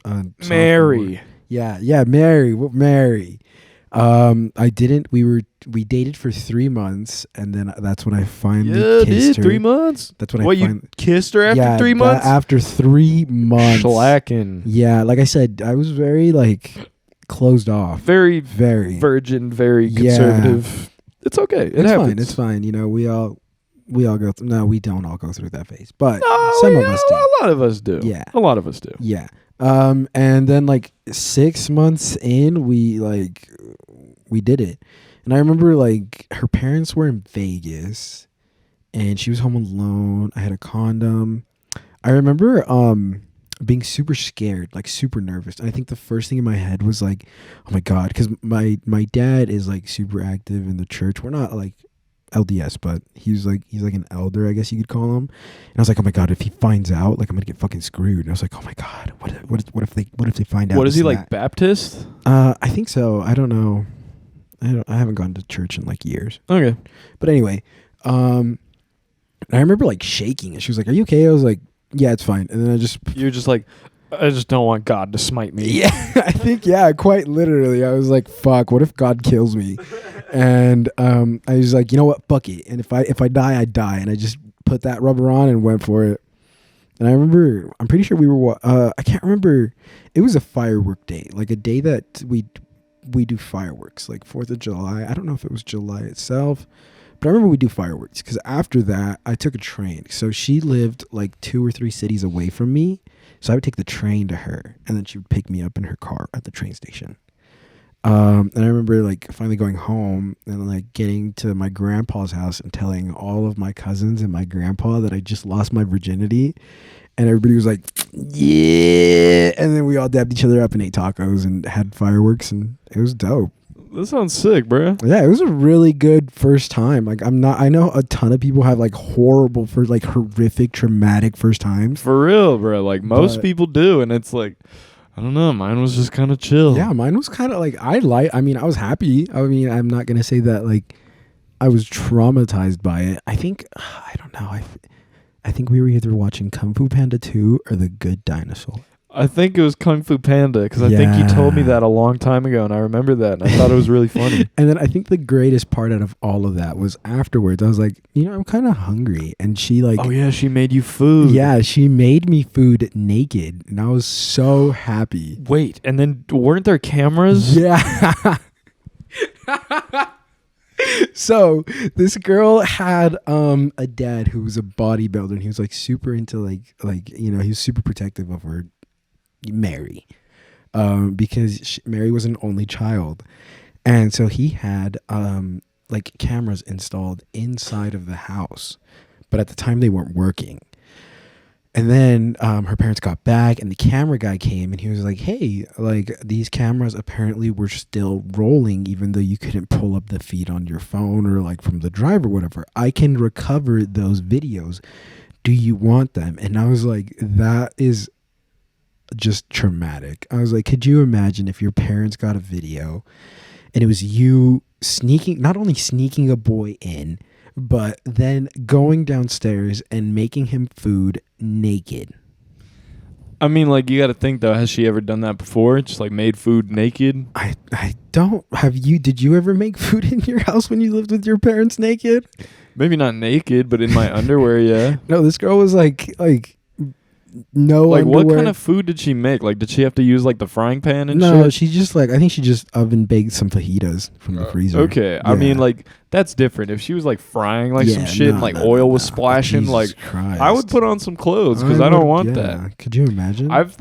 Mary. Yeah, Mary. I didn't. We dated for 3 months, and then that's when I finally kissed her. 3 months. That's when you kissed her after 3 months? After 3 months. Slacking. Yeah, like I said, I was very like closed off. Very virgin, very conservative. It's okay. It happens. It's fine. You know, we all go through. No, we don't all go through that phase, but no, some of us do. A lot of us do. Yeah, a lot of us do. Yeah. And then like 6 months in, we did it. And I remember like her parents were in Vegas, and she was home alone. I had a condom. I remember being super scared, like super nervous. And I think the first thing in my head was like, oh my God, because my dad is like super active in the church. We're not like LDS, but he's like an elder, I guess you could call him. And I was like, oh my God, if he finds out, like I'm gonna get fucking screwed. And I was like, oh my God, what if they find out? What is he like, Baptist? I think so. I don't know. I haven't gone to church in like years. Okay. But anyway, I remember like shaking, and she was like, "Are you okay?" I was like, "Yeah, it's fine." And then You're just like, I just don't want God to smite me. yeah, I think quite literally. I was like, "Fuck, what if God kills me?" And I was like, "You know what? Fuck it. And if I die, I die." And I just put that rubber on and went for it. And I remember, I'm pretty sure we were, I can't remember. It was a firework day, like a day that we do fireworks, like 4th of July. I don't know if it was July itself, but I remember we do fireworks because after that, I took a train. So she lived like 2 or 3 cities away from me. So I would take the train to her, and then she would pick me up in her car at the train station. And I remember like finally going home and like getting to my grandpa's house and telling all of my cousins and my grandpa that I just lost my virginity. And everybody was like, yeah. And then we all dabbed each other up and ate tacos and had fireworks, and it was dope. That sounds sick, bro. Yeah, it was a really good first time. Like I know a ton of people have like horrible horrific traumatic first times. For real, bro. Like most But- people do, and it's like, I don't know. Mine was just kind of chill. Yeah, mine was kind of like I was happy. I mean, I'm not gonna say that like I was traumatized by it. I think I don't know. I think we were either watching Kung Fu Panda 2 or The Good Dinosaur. I think it was Kung Fu Panda because I think you told me Yeah. that a long time ago, and I remember that, and I thought it was really funny. And then I think the greatest part out of all of that was afterwards. I was like, I'm kind of hungry, and she like, Oh yeah, she made you food. yeah, she made me food naked, and I was so happy. Wait, and then weren't there cameras? Yeah. So this girl had a dad who was a bodybuilder, and he was like super into like he was super protective of her Mary, because Mary was an only child, and so he had like cameras installed inside of the house, but at the time they weren't working. And then her parents got back, and the camera guy came, and he was like, "Hey, like these cameras apparently were still rolling, even though you couldn't pull up the feed on your phone or like from the drive or whatever. I can recover those videos. Do you want them?" And I was like, "That is just traumatic." I was like, "Could you imagine if your parents got a video, and it was you not only sneaking a boy in, but then going downstairs and making him food naked?" I mean, like, you got to think though. Has she ever done that before? Just like made food naked? I don't. Did you ever make food in your house when you lived with your parents naked? Maybe not naked, but in my underwear, yeah. No, this girl was like no Like, underwear. what kind of food did she make? Like, did she have to use like the frying pan and No, shit? she just I think she just oven baked some fajitas from the freezer. Okay, I Yeah. mean, like, that's different. If she was like frying like some Yeah, shit and like oil was splashing, Jesus like, Christ. I would put on some clothes because I don't want that. Could you imagine? I've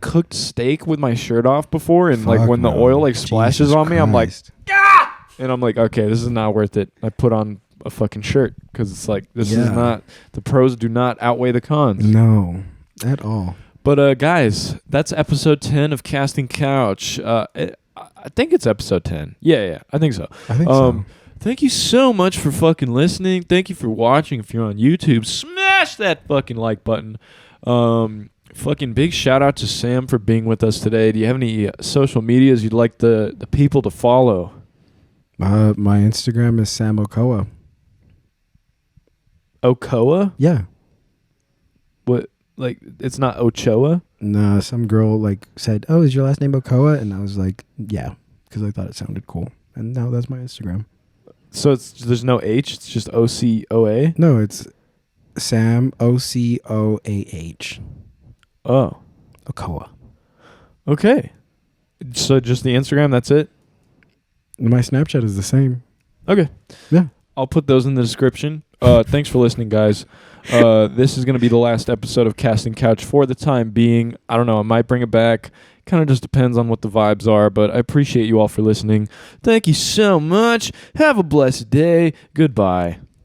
cooked steak with my shirt off before, and like Fuck when the no. oil like splashes Jesus on me, I'm like, Christ. and I'm like, okay, this is not worth it. I put on a fucking shirt because it's like this is Yeah. not, the pros do not outweigh the cons. No, at all. But guys, that's episode 10 of Casting Couch. I think it's episode 10. Yeah, I think so. I think so. Thank you so much for fucking listening. Thank you for watching. If you're on YouTube, smash that fucking like button. Fucking big shout out to Sam for being with us today. Do you have any social medias you'd like the people to follow? My Instagram is Sam Okoa. Okoa? Yeah. What? Like, it's not Ochoa? No, some girl like said, "Oh, is your last name Okoa?" And I was like, "Yeah," because I thought it sounded cool. And now that's my Instagram. So there's no H. It's just OCOA. No, it's Sam Ocoah. Oh, Okoa. okay. So just the Instagram. That's it. My Snapchat is the same. Okay. Yeah. I'll put those in the description. Thanks for listening, guys. This is going to be the last episode of Casting Couch for the time being. I don't know. I might bring it back. Kind of just depends on what the vibes are, but I appreciate you all for listening. Thank you so much. Have a blessed day. Goodbye.